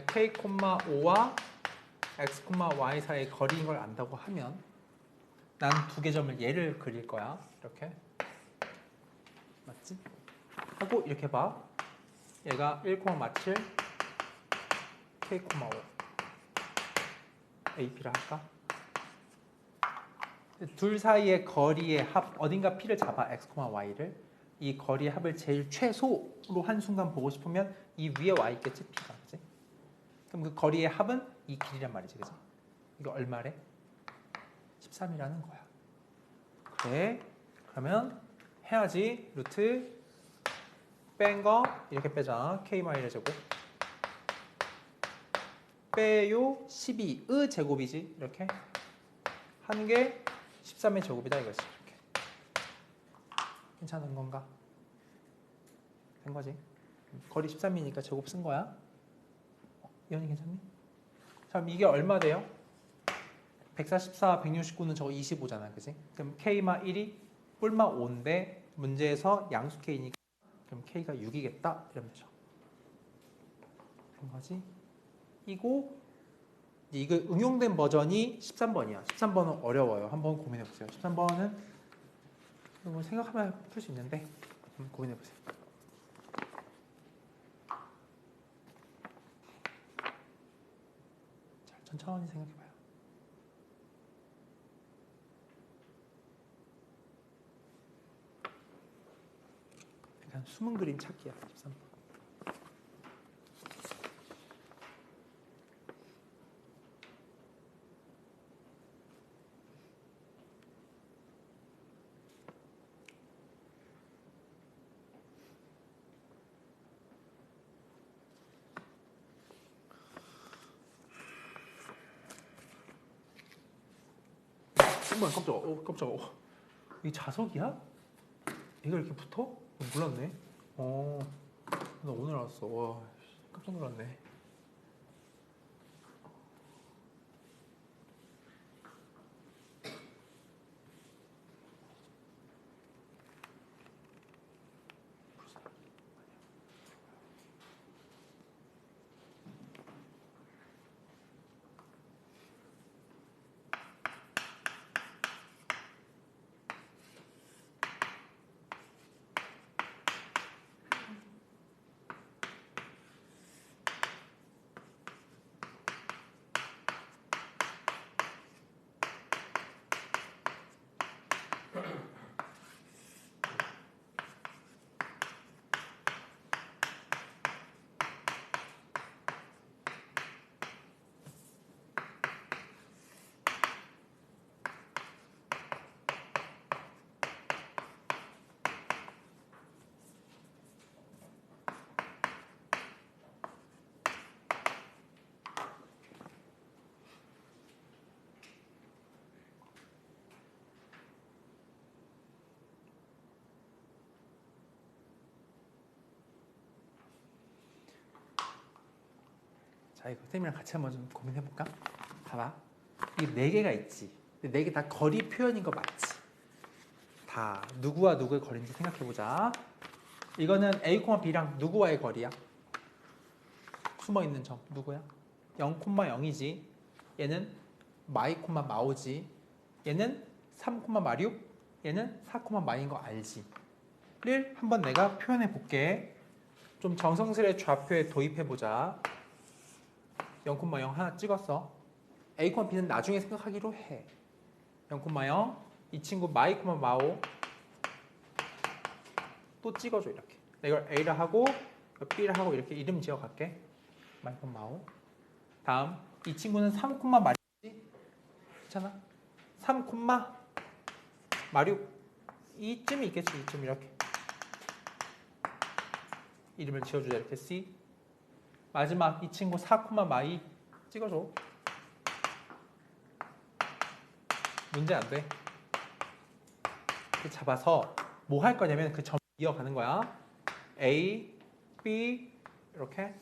k, 5와 x, y 사이의 거리인 걸 안다고 하면 난 두 개 점을 얘를 그릴 거야. 이렇게. 맞지? 하고 이렇게 봐. 얘가 1, 마칠, k, 5. AP를 할까? 둘 사이의 거리의 합, 어딘가 P를 잡아, x, y를. 이 거리의 합을 제일 최소로 한 순간 보고 싶으면 이 위에 y 있겠지, P가. 그치? 그럼 그 거리의 합은 이 길이란 말이지, 그치? 이거 얼마래? 13이라는 거야. 그래, 그러면 해야지. 루트 뺀 거 이렇게 빼자. k-의 제곱 빼요 12의 제곱이지. 이렇게 하는 게 13의 제곱이다 이거지. 이렇게. 괜찮은 건가? 된 거지. 거리 13이니까 제곱 쓴 거야. 이현이 괜찮니? 자, 그럼 이게 얼마 돼요? 144, 169는 저거 25잖아, 그지? 그럼 K마 1이 뿔마 5인데 문제에서 양수 K니까 그럼 K가 6이겠다 이러면 되죠. 된 거지? 이거 응용된 버전이 13번이야. 13번은 어려워요. 한번 고민해 보세요. 13번은 뭐 생각하면 풀 수 있는데 한번 고민해 보세요. 천천히 생각해 봐요. 약간 숨은 그림 찾기야. 13번. 정말 깜짝아. 이 자석이야? 이거 이렇게 붙어? 몰랐네. 나 오늘 알았어. 와, 깜짝 놀랐네. 자, 이거 쌤이랑 같이 한번 좀 고민해볼까? 봐봐. 이게 네 개가 있지. 네 개 다 거리 표현인 거 맞지? 다 누구와 누구의 거리인지 생각해보자. 이거는 A, B랑 누구와의 거리야? 숨어있는 점 누구야? 0,0이지. 얘는 마이, 마오지. 얘는 3, 마류. 얘는 4, 마인 거 알지? 를 한번 내가 표현해 볼게. 좀 정성스레 좌표에 도입해 보자. 0,0 하나 찍었어. A, B는 나중에 생각하기로 해. 0,0 이 친구 마이, 마오 또 찍어줘. 이렇게 이걸 A를 하고 B를 하고 이렇게 이름 지어 갈게. 마이, 마오. 다음 이 친구는 3, 마류지? 괜찮아? 3, 마류 이쯤이 있겠지. 이쯤 이렇게 이름을 지어주자. 이렇게 C. 마지막 이 친구 4, 마이 찍어줘. 문제 안 돼. 이렇게 잡아서 뭐 할 거냐면 그 점 이어가는 거야. A, B 이렇게,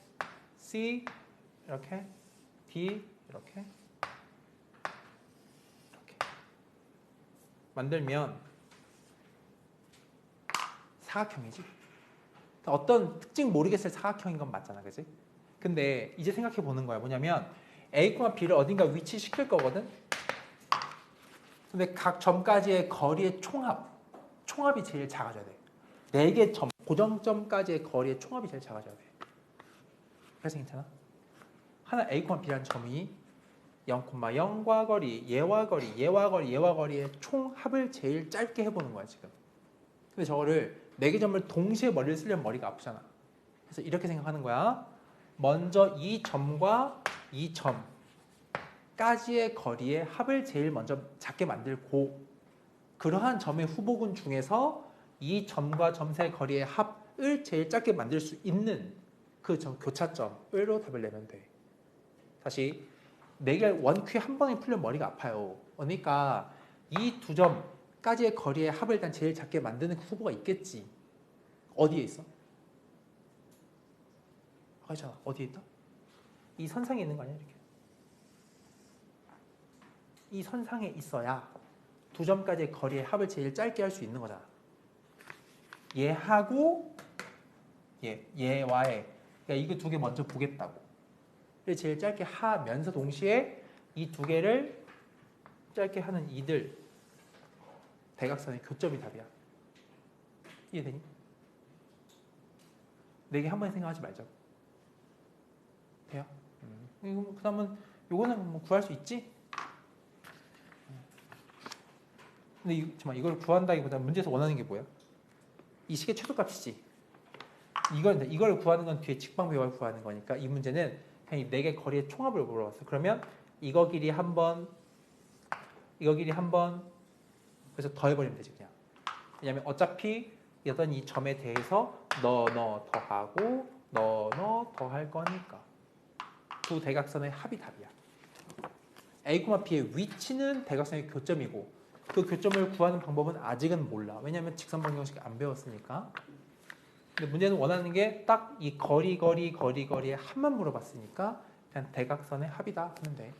C 이렇게, D 이렇게 만들면 사각형이지. 어떤 특징 모르겠을 사각형인 건 맞잖아, 그지? 근데 이제 생각해 보는 거야. 뭐냐면 A, B를 어딘가 위치시킬 거거든. 근데 각 점까지의 거리의 총합이 제일 작아져야 돼. 4개 점, 고정점까지의 거리의 총합이 제일 작아져야 돼. 그래서 괜찮아? 하나 A, B라는 점이 0,0과 거리, 얘와 거리, 얘와 거리, 얘와 거리의 총합을 제일 짧게 해보는 거야, 지금. 근데 저거를 4개 점을 동시에 머리를 쓰려면 머리가 아프잖아. 그래서 이렇게 생각하는 거야. 먼저 이 점과 이 점까지의 거리의 합을 제일 먼저 작게 만들고, 그러한 점의 후보군 중에서 이 점과 점 사이의 거리의 합을 제일 짧게 만들 수 있는 그 점 교차점으로 답을 내면 돼. 다시 4개 원큐 한 번에 풀면 머리가 아파요. 그러니까 이 두 점까지의 거리의 합을 일단 제일 작게 만드는 그 후보가 있겠지. 어디에 있어? 아까 있잖아. 어디에 있다? 이 선상에 있는 거 아니야? 이렇게. 이 선상에 있어야 두 점까지의 거리의 합을 제일 짧게 할 수 있는 거잖아. 얘하고 얘와의, 그러니까 이거 두 개 먼저 보겠다고. 제일 짧게 하면서 동시에 이 두 개를 짧게 하는 이들 대각선의 교점이 답이야. 이해되니? 4개 한 번에 생각하지 말자고. 돼요? 그 다음은 요거는 뭐 구할 수 있지? 근데 이걸 구한다기보다 문제에서 원하는 게 뭐야? 이 식의 최소값이지. 이걸 구하는 건 뒤에 직방비율을 구하는 거니까 이 문제는 그냥 이 4개 거리의 총합을 물어봤어. 그러면 이거 길이 한 번, 이거 길이 한 번, 그래서 더해버리면 되지 그냥. 왜냐면 어차피 어떤 이 점에 대해서 너 더하고 너 더할 거니까 두 대각선의 합이 답이야. A, B의 위치는 대각선의 교점이고 그 교점을 구하는 방법은 아직은 몰라. 왜냐면 직선방정식 안 배웠으니까. 근데 문제는 원하는 게 딱 이 거리의 합만 물어봤으니까 그냥 대각선의 합이다 하면 돼.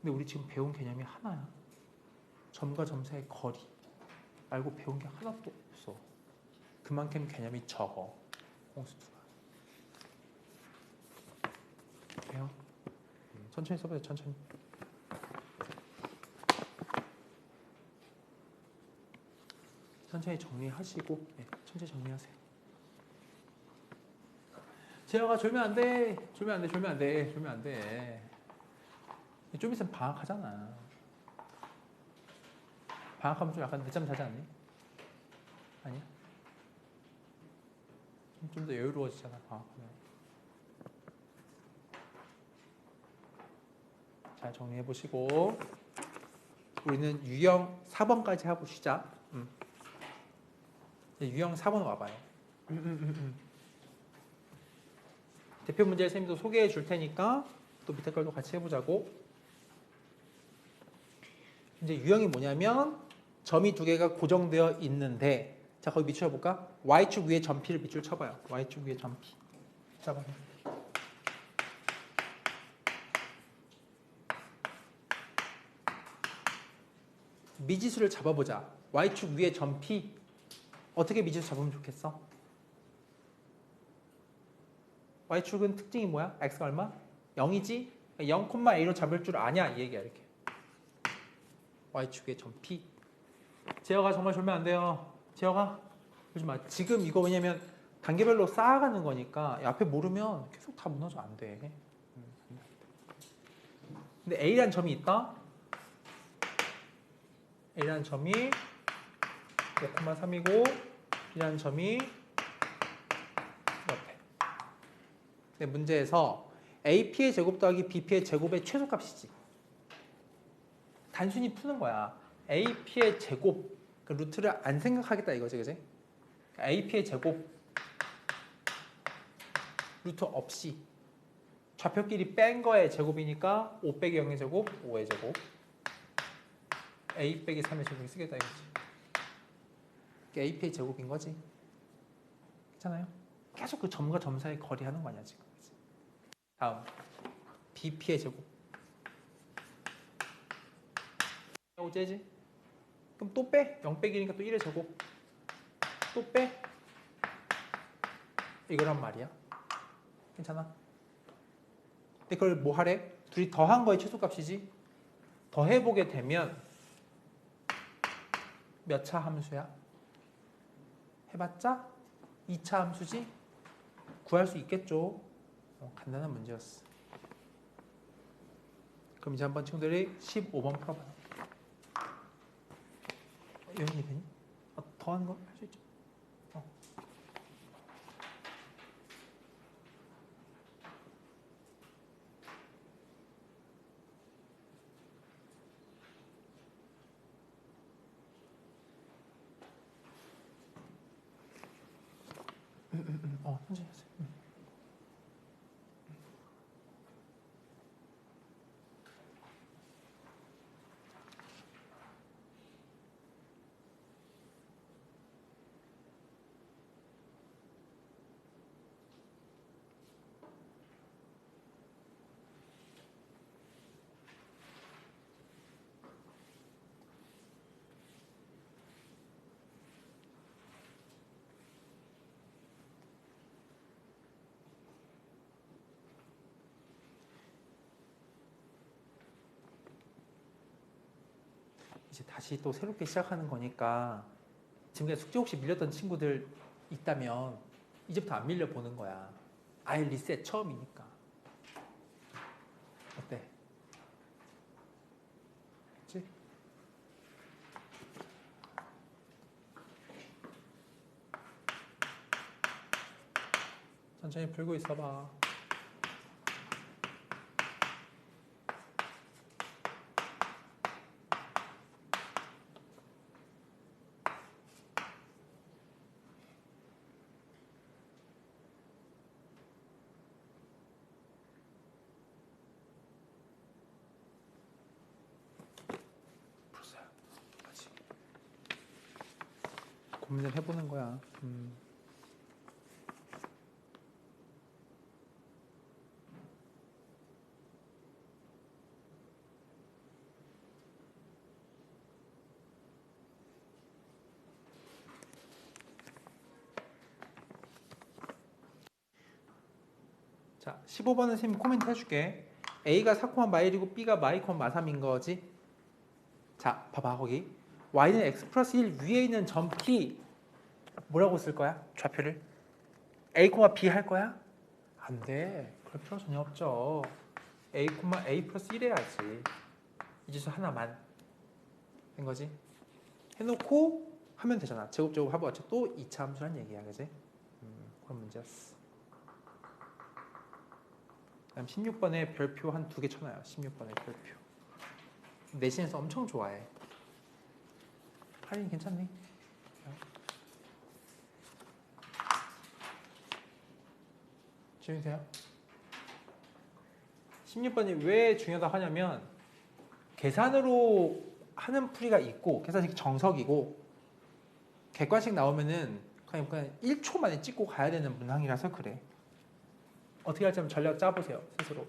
근데 우리 지금 배운 개념이 하나야. 점과 점 사이의 거리 말고 배운 게 하나도 없어. 그만큼 개념이 적어. 공수투가. 돼요? 천천히 써봐요. 천천히. 천천히 정리하시고, 네, 천천히 정리하세요. 재혁아 졸면 안 돼. 졸면 안 돼. 좀 있으면 방학하잖아. 방학하면 좀 약간 늦잠 자지 않니? 아니야? 좀 더 여유로워지잖아, 방학하면. 잘 정리해보시고 우리는 유형 4번까지 하고 시작. 유형 4번 와봐요. 대표 문제를 선생님도 소개해 줄 테니까 또 밑에 걸도 같이 해보자고. 이제 유형이 뭐냐면 점이 두 개가 고정되어 있는데 자, 거기 밑줄 쳐볼까? y축 위에 점 P를 밑줄 쳐봐요. y축 위에 점 P. 잡아요. 미지수를 잡아보자. y축 위에 점 P. 어떻게 미지수 잡으면 좋겠어? y축은 특징이 뭐야? x가 얼마? 0이지? 0,a로 잡을 줄 아냐? 이 얘기야, 이렇게. y축에 점 P. 제어가 정말 졸면 안 돼요. 제어가 그러지 마. 지금 이거 왜냐면 단계별로 쌓아가는 거니까 앞에 모르면 계속 다 무너져. 안 돼. 근데 A라는 점이 있다. A라는 점이 5,3이고 B라는 점이 옆에. 근데 문제에서 AP의 제곱 더하기 BP의 제곱의 최소값이지. 단순히 푸는 거야. AP의 제곱, 그 루트를 안 생각하겠다 이거지, 그지? AP의 제곱 루트 없이 좌표끼리 뺀 거의 제곱이니까 5 빼기 0의 제곱, 5의 제곱, A 빼기 3의 제곱을 쓰겠다 이거지. AP의 제곱인 거지. 괜찮아요? 계속 그 점과 점 사이 거리 하는 거 아니야 지금. 다음 BP의 제곱. 어제지? 그럼 또 빼. 0 빼기니까 또 1의 제곱. 또 빼. 이거란 말이야. 괜찮아? 근데 그걸 뭐 하래? 둘이 더한 거의 최소값이지. 더해보게 되면 몇 차 함수야? 해봤자 2차 함수지? 구할 수 있겠죠. 간단한 문제였어. 그럼 이제 한번 친구들이 15번 풀어봐요. 연이 되니? 더하는 거 할 수 있죠? 천천히 하세요. 이제 다시 또 새롭게 시작하는 거니까 지금까지 숙제 혹시 밀렸던 친구들 있다면 이제부터 안 밀려 보는 거야. 아예 리셋 처음이니까. 어때? 그치? 천천히 풀고 있어봐. 고민을 해보는 거야. 자, 15번은 선생님 코멘트 해줄게. A가 4, 마일이고 B가 마이, 마3인 거지? 자, 봐봐 거기. Y는 X 플러스 1 위에 있는 점 P 뭐라고 쓸 거야? 좌표를? A, B 할 거야? 안 돼. 그럴 필요 전혀 없죠. A, A 플러스 1 해야지. 이 지수 하나만. 된 거지? 해놓고 하면 되잖아. 제곱 합어봤자 또 2차 함수란 얘기야. 그지? 그런 문제였어. 그다음 16번에 별표 한 2개 쳐놔요. 16번에 별표. 내신에서 엄청 좋아해. 할인 괜찮니? 질문이세요? 16번이 왜 중요하다 하냐면 계산으로 하는 풀이가 있고 계산식이 정석이고 객관식 나오면은 그냥 1초 만에 찍고 가야 되는 문항이라서 그래. 어떻게 할지 한번 전략 짜보세요 스스로.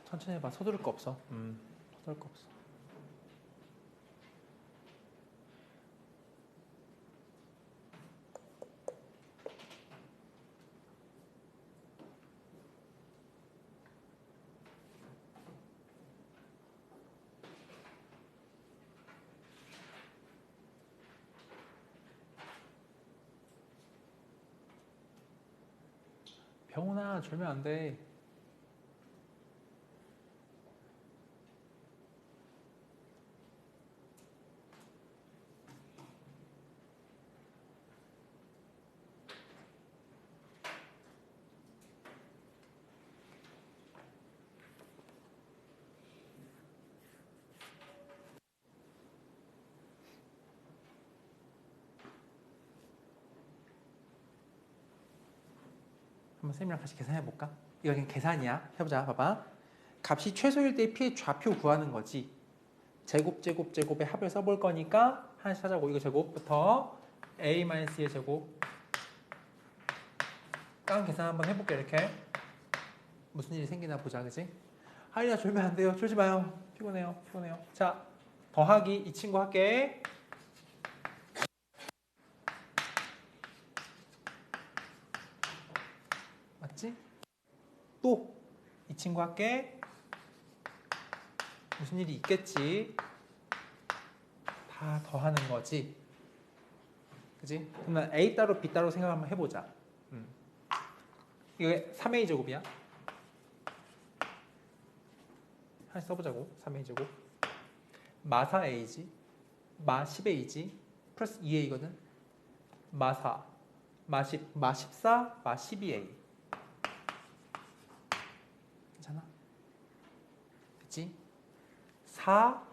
천천히 해봐. 서두를 거 없어. 서두를 거 없어. 병훈아 졸면 안 돼. 한번 쌤이랑 같이 계산해 볼까? 이거 그냥 계산이야. 해보자. 봐봐. 값이 최소일 때 p의 좌표 구하는 거지. 제곱의 합을 써볼 거니까 하나씩 하자고. 이거 제곱부터 a-의 제곱. 깡 계산 한번 해볼게. 이렇게 무슨 일이 생기나 보자. 그지? 하리야 졸면 안 돼요. 졸지 마요. 피곤해요. 자, 더하기 이 친구 할게. 맞지? 또 이 친구 할게. 무슨 일이 있겠지? 다 더하는 거지. 그지? 그러면 A 따로 B 따로 생각 한번 해보자. 이게 3A 제곱이야. 하나씩 써보자고. 3A 제곱. 마 4A지. 마 10A지. 플러스 2A거든. 마 4, 마 10, 마 14, 마 12A. 괜찮아? 그치? 4,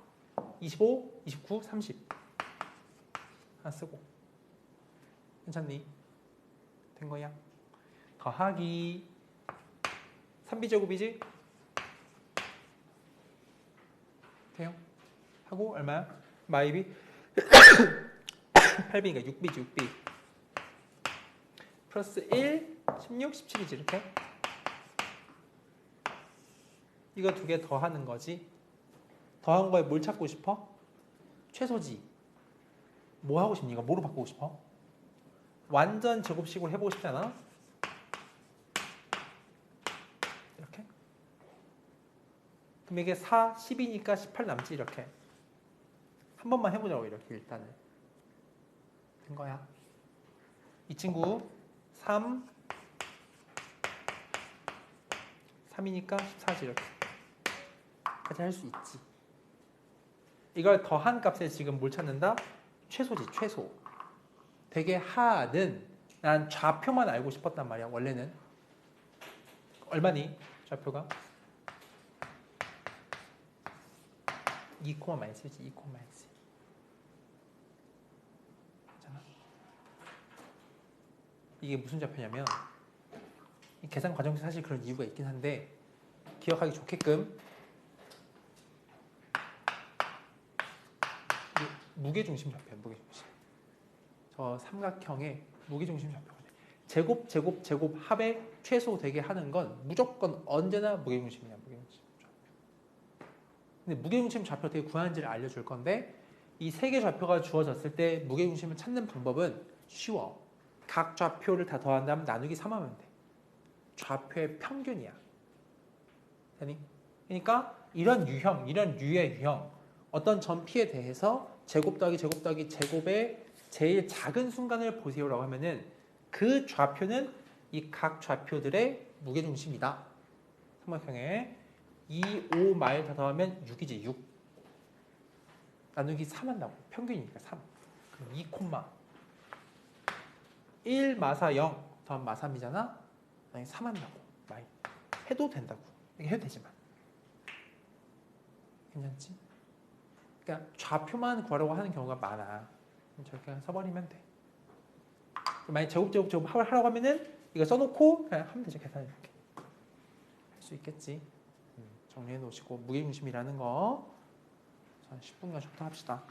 25, 29, 30 하나 쓰고. 괜찮니? 된 거야? 더하기 3b제곱이지? 돼요? 하고 얼마야? 마이비 8b니까 6b지 6b 플러스 1, 16, 17이지 이렇게. 이거 두 개 더하는 거지. 더한 거에 뭘 찾고 싶어? 최소지. 뭐 하고 싶니? 이거 뭐로 바꾸고 싶어? 완전 제곱식으로 해보고 싶잖아. 이렇게. 그럼 이게 4, 10이니까 18 남지 이렇게. 한 번만 해보자고 이렇게 일단은. 된 거야. 이 친구 3, 3이니까 14지 이렇게. 까지 할 수 있지. 이걸 더한 값에 지금 뭘 찾는다? 최소지, 최소. 되게 하는 난 좌표만 알고 싶었단 말이야. 원래는 얼마니? 좌표가 2, -1이지. 2, -1. 괜찮아? 이게 무슨 좌표냐면 이 계산 과정에서 사실 그런 이유가 있긴 한데 기억하기 좋게끔 무게중심 좌표야. 무게중심. 저 삼각형의 무게중심 좌표거든요. 제곱 합의 최소 되게 하는 건 무조건 언제나 무게중심이야. 무게중심 좌표. 근데 무게중심 좌표 어떻게 구하는지를 알려줄 건데 이 세 개 좌표가 주어졌을 때 무게중심을 찾는 방법은 쉬워. 각 좌표를 다 더한다면 나누기 3하면 돼. 좌표의 평균이야. 되니? 그러니까 이런 유형, 이런 류의 유형, 어떤 점피에 대해서 제곱 더하기 제곱 더하기 제곱의 제일 작은 순간을 보세요라고 하면은 그 좌표는 이 각 좌표들의 무게중심이다. 삼각형에 2, 5, 마일 다 더하면 6이지 6. 나누기 3 한다고. 평균이니까 3. 그럼 2, 1 마사 0 더하면 마 3이잖아. 나누기 3 한다고. 마일. 해도 된다고. 이게 해도 되지만. 괜찮지? 그러니까 좌표만 구하려고 하는 경우가 많아. 저렇게 그냥 써버리면 돼. 만약 제곱 하라고 하면은 이거 써놓고 그냥 하면 되죠. 계산 이렇게 할 수 있겠지. 정리해 놓으시고 무게중심이라는 거. 자, 10분간 쉬부터 합시다.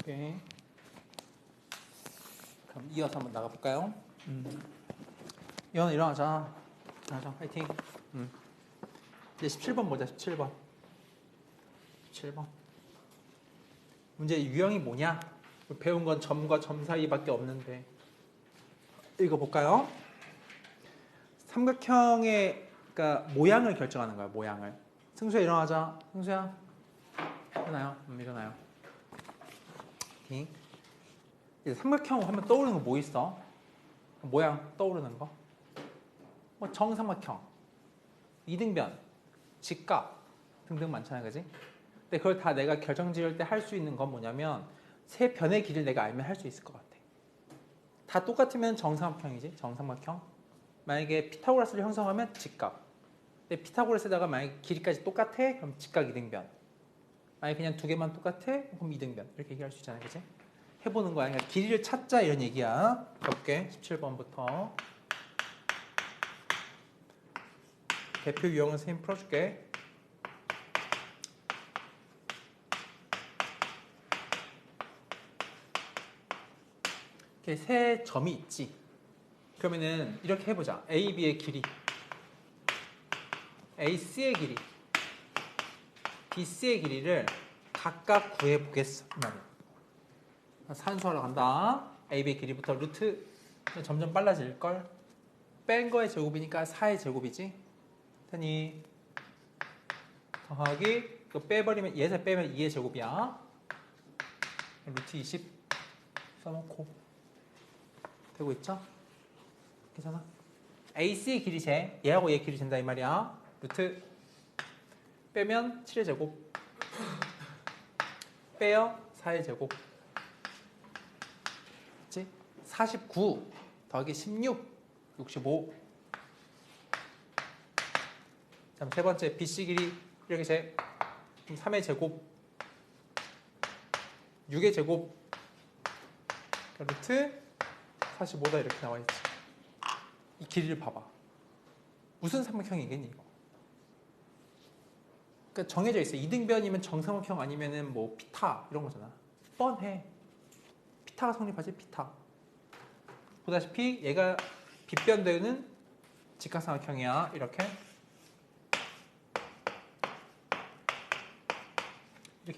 오케이. 그럼 이어서 한번 나가볼까요? 이현 일어나자. 일어나자. 화이팅. 이제 17번 보자. 17번. 17번. 문제 유형이 뭐냐? 배운 건 점과 점 사이밖에 없는데 읽어볼까요? 삼각형의 그러니까 모양을 결정하는 거야. 모양을. 승수야 일어나자. 승수야 일어나요. 일어나요. 오케이. 이제 삼각형 하면 떠오르는 거 뭐 있어? 모양 떠오르는 거? 뭐 정삼각형, 이등변, 직각 등등 많잖아요, 그지? 근데 그걸 다 내가 결정 지을 때 할 수 있는 건 뭐냐면 세 변의 길이를 내가 알면 할 수 있을 것 같아. 다 똑같으면 정삼각형이지, 정삼각형. 만약에 피타고라스를 형성하면 직각. 근데 피타고라스에다가 만약에 길이까지 똑같아, 그럼 직각 이등변. 만약에 그냥 두 개만 똑같아, 그럼 이등변. 이렇게 얘기할 수 있잖아요, 그지? 해보는 거야. 그러니까 길이를 찾자 이런 얘기야. 볼게. 17번부터. 대표 유형은 선생님 풀어줄게. 이렇게 세 점이 있지. 그러면은 이렇게 해보자. A, B의 길이, A, C의 길이, B, C의 길이를 각각 구해보겠어. 산수하러 간다. A, B의 길이부터 루트 점점 빨라질걸. 뺀 거의 제곱이니까 4의 제곱이지. 됐니? 더하기 이거 빼버리면 얘에서 빼면 2의 제곱이야. 루트 20 써놓고 되고 있죠? 괜찮아? AC의 길이 재 얘하고 얘 길이 잰다 이 말이야. 루트 빼면 7의 제곱 빼요 4의 제곱 그치? 49 더하기 16 65. 다음 세 번째 BC 길이 이렇게 재 3의 제곱 6의 제곱 루트 45다 이렇게 나와있지. 이 길이를 봐봐. 무슨 삼각형이겠니 이거? 그러니까 정해져 있어. 이등변이면 정삼각형 아니면은 뭐 피타 이런 거잖아. 뻔해. 피타가 성립하지 피타. 보다시피 얘가 빗변되는 직각삼각형이야. 이렇게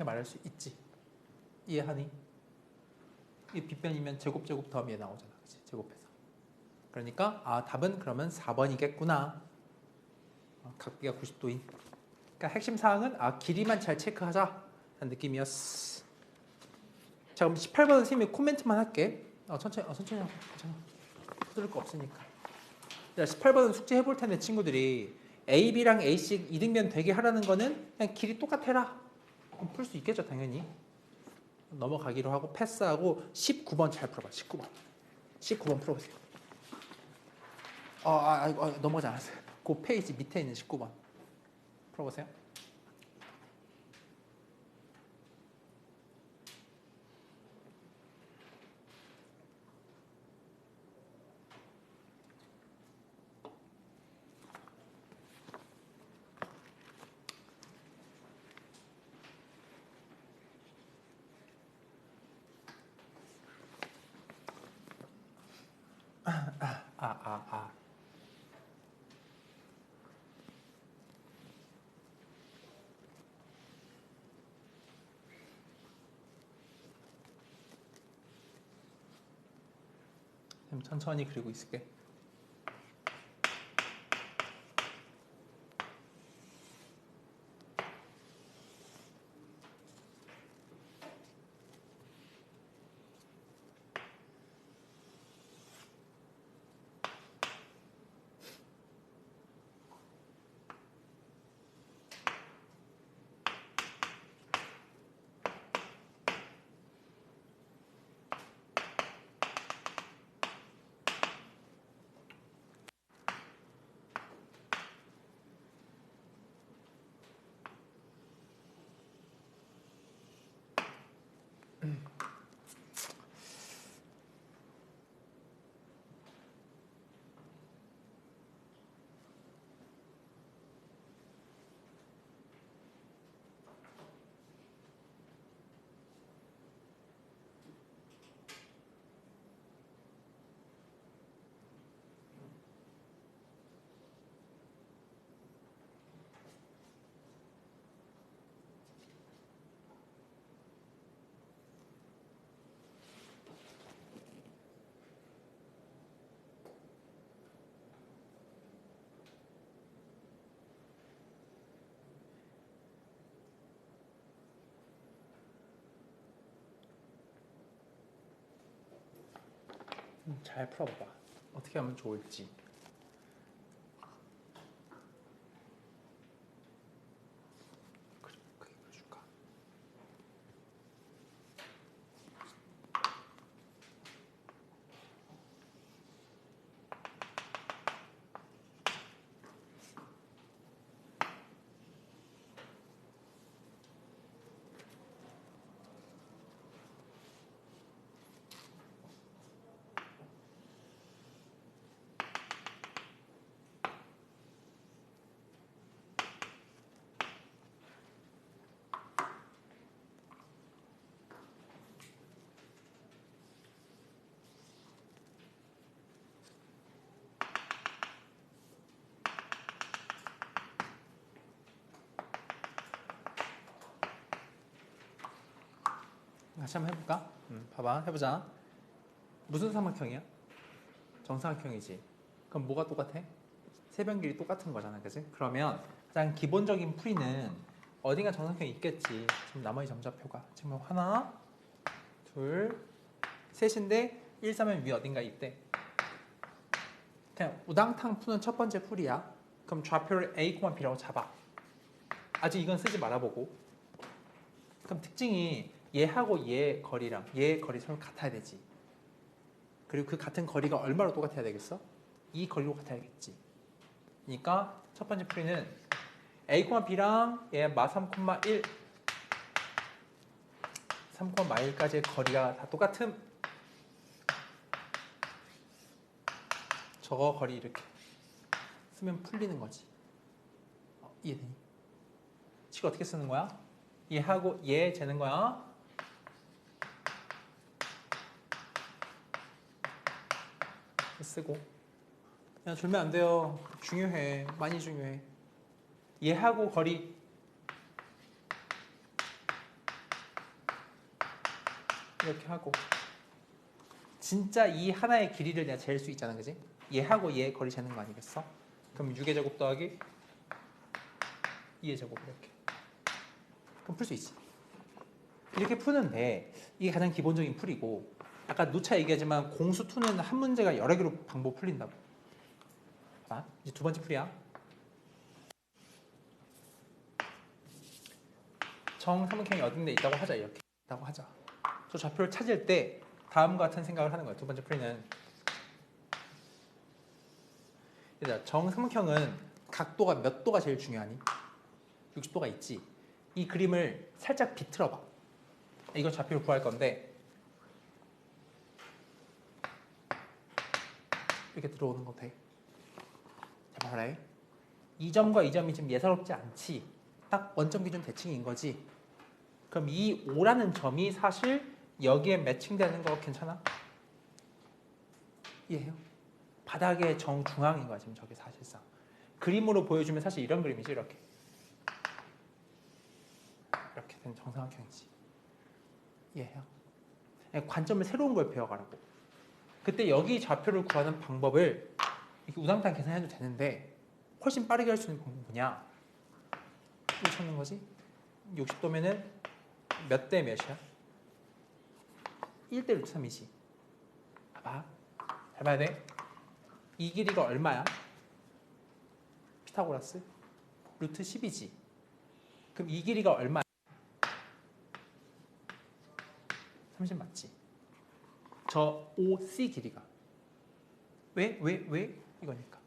말할 수 있지. 이해하니? 이 빗변이면 제곱 더하면 얘 나오잖아. 그치? 제곱해서. 그러니까 아 답은 그러면 4번이겠구나. 각비가 90도인. 그러니까 핵심 사항은 아 길이만 잘 체크하자 라는 느낌이었어. 자 그럼 18번은 선생님이 코멘트만 할게. 천천히 하고 괜찮아. 서두를 거 없으니까. 자 18번은 숙제 해볼 텐데 친구들이 A, B랑 A씩 이등변 되게 하라는 거는 그냥 길이 똑같아라. 그럼 풀 수 있겠죠 당연히. 넘어가기로 하고 패스하고 19번 잘 풀어봐. 19번 풀어보세요. 넘어가지 않았어요. 그 페이지 밑에 있는 19번 풀어보세요. 천천히 그리고 있을게. 잘 풀어봐봐. 어떻게 하면 좋을지. 크게 그려줄까? 다시 한번 해볼까? 봐봐, 해보자. 무슨 삼각형이야? 정삼각형이지. 그럼 뭐가 똑같아? 세변 길이 똑같은 거잖아, 그지? 그러면 가장 기본적인 풀이는 어딘가 정삼각형이 있겠지. 지금 나머지 점좌표가 지금 하나, 둘, 셋인데 1, 3면 위 어딘가 있대. 그냥 우당탕 푸는 첫 번째 풀이야. 그럼 좌표를 A, B라고 잡아. 아직 이건 쓰지 말아보고. 그럼 특징이 얘하고 얘 거리랑 얘 거리 서로 같아야 되지. 그리고 그 같은 거리가 얼마로 똑같아야 되겠어? 이 거리로 같아야겠지. 그러니까 첫 번째 풀이는 A, B랑 얘 마 3,1 3,1까지의 거리가 다 똑같음. 저거 거리 이렇게 쓰면 풀리는 거지. 이해되니? 식을 어떻게 쓰는 거야? 얘하고 얘 재는 거야. 쓰고. 야, 줄면 안 돼요. 중요해. 많이 중요해. 얘하고 거리 이렇게 하고 진짜 이 하나의 길이를 내가 잴 수 있잖아, 그지? 얘하고 얘 거리 재는 거 아니겠어? 그럼 6의 제곱 더하기 2의 제곱 이렇게. 그럼 풀 수 있지. 이렇게 푸는데 이게 가장 기본적인 풀이고 아까 누차 얘기하지만 공수2는 한 문제가 여러 개로 방법 풀린다고. 자, 이제 두 번째 풀이야. 정삼각형이 어딘데 있다고 하자. 이렇게 있다고 하자. 저 좌표를 찾을 때 다음과 같은 생각을 하는 거야. 두 번째 풀이는 정삼각형은 각도가 몇 도가 제일 중요하니? 60도가 있지. 이 그림을 살짝 비틀어봐. 이걸 좌표를 구할 건데 이렇게 들어오는 거 돼. 자, 봐라. 이 점과 이 점이 지금 예사롭지 않지. 딱 원점 기준 대칭인 거지. 그럼 이 O라는 점이 사실 여기에 매칭되는 거 괜찮아? 이해해요? 바닥의 정중앙인 거야 지금 저게 사실상. 그림으로 보여주면 사실 이런 그림이지. 이렇게 된 정삼각형이지. 이해해요? 관점을 새로운 걸 배워가라고. 그때 여기 좌표를 구하는 방법을 이렇게 우당탕 계산해도 되는데 훨씬 빠르게 할 수 있는 방법은 뭐냐? 이거 찾는 거지. 60도면은 몇 대 몇이야? 1대 루트 3이지. 봐봐. 잘 봐야 돼. 이 길이가 얼마야? 피타고라스? 루트 10이지. 그럼 이 길이가 얼마야? 30 맞지? 저 OC 길이가. 왜? 이거니까.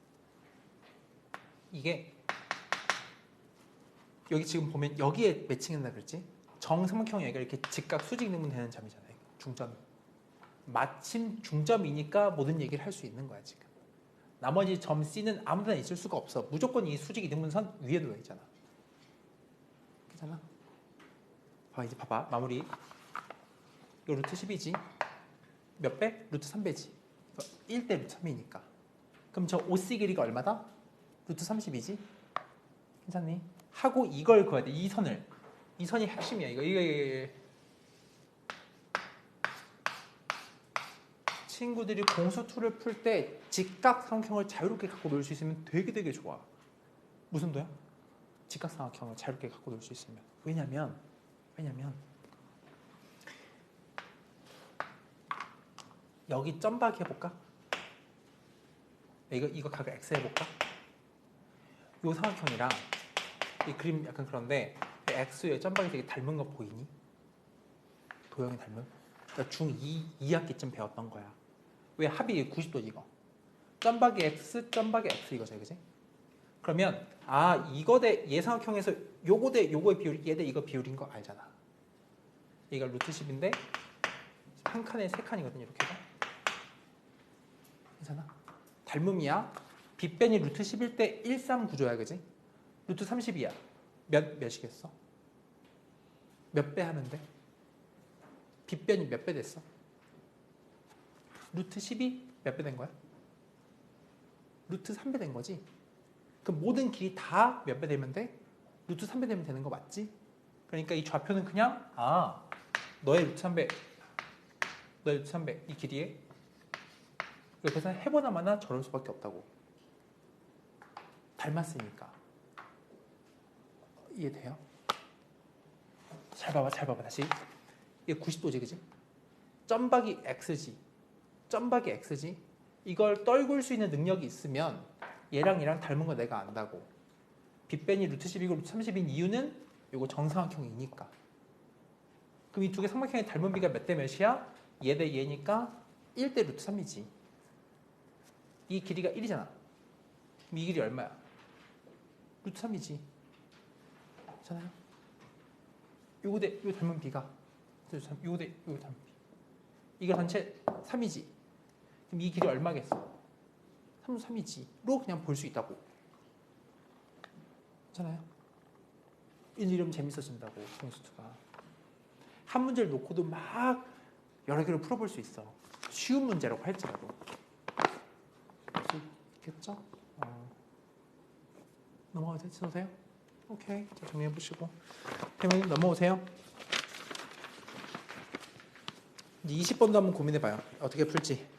이게 여기 지금 보면 여기에 매칭한다 그랬지? 정삼각형 얘가 이렇게 직각 수직 능분 되는 점이잖아요. 중점. 마침 중점이니까 모든 얘기를 할 수 있는 거야 지금. 나머지 점 C는 아무데나 있을 수가 없어. 무조건 이 수직 이등분선 위에 놓여 있잖아. 괜찮아? 이제 봐봐. 마무리. 이거 루트 10이지. 몇 배? 루트 3배지. 1대 루트 3이니까. 그럼 저 OC 길이가 얼마다? 루트 30이지. 괜찮니? 하고 이걸 그어야 돼. 이 선을. 이 선이 핵심이야. 이거. 친구들이 공수2를 풀 때 직각삼각형을 자유롭게 갖고 놀 수 있으면 되게 좋아. 무슨 도야? 직각삼각형을 자유롭게 갖고 놀 수 있으면. 왜냐면 여기 점박이 해볼까? 이거 각을 x 해볼까? 요 삼각형이랑 이 그림 약간 그런데 x에 점박이 되게 닮은 거 보이니? 도형이 닮은? 그러니까 중2 2학기쯤 배웠던 거야. 왜 합이 90도지 이거? 점박이 x, 점박이 x 이거죠, 그지? 그러면 이거 대 예상형에서 요거 대 요거의 비율이 얘 대 이거 비율인 거 알잖아. 얘가 루트 10인데 한 칸에 세 칸이거든 이렇게 해서. 괜찮아? 닮음이야. 빗변이 루트 10일 때 1, 3 구조야, 그지? 루트 30이야. 몇이겠어? 몇 배 하면 돼? 빗변이 몇 배 됐어? 루트 10이 몇 배 된 거야? 루트 3배 된 거지? 그럼 모든 길이 다 몇 배 되면 돼? 루트 3배 되면 되는 거 맞지? 그러니까 이 좌표는 그냥 너의 루트 3배 너의 루트 3배 이 길이에 이거 계산해보나마나 저럴 수밖에 없다고. 닮았으니까. 이해돼요? 잘 봐봐 다시. 이게 90도지 그지? 점박이 x지. 점박이 x지. 이걸 떨굴 수 있는 능력이 있으면 얘랑 닮은 거 내가 안다고. 빗변이 루트 10이고 루트 30인 이유는 이거 정삼각형이니까. 그럼 이 두 개 삼각형의 닮은 비가 몇 대 몇이야? 얘 대 얘니까 1대 루트 3이지. 이 길이가 1이잖아. 그럼 이 길이 얼마야? 루트 3이지. 괜찮아요? 요거 대 요 닮은 비가 요거 대 요거 닮은 비. 이거 전체 3이지. 그럼 이 길이 얼마겠어? 3이지. 로 그냥 볼 수 있다고. 괜찮아요? 이러면 재밌어진다고. 공수투가. 한 문제를 놓고도 막 여러 개로 풀어볼 수 있어. 쉬운 문제라고 할지라도. 있겠죠? 넘어가세요? 오케이. 자, 정리해보시고. 대표님 넘어오세요. 이제 20번도 한번 고민해봐요. 어떻게 풀지.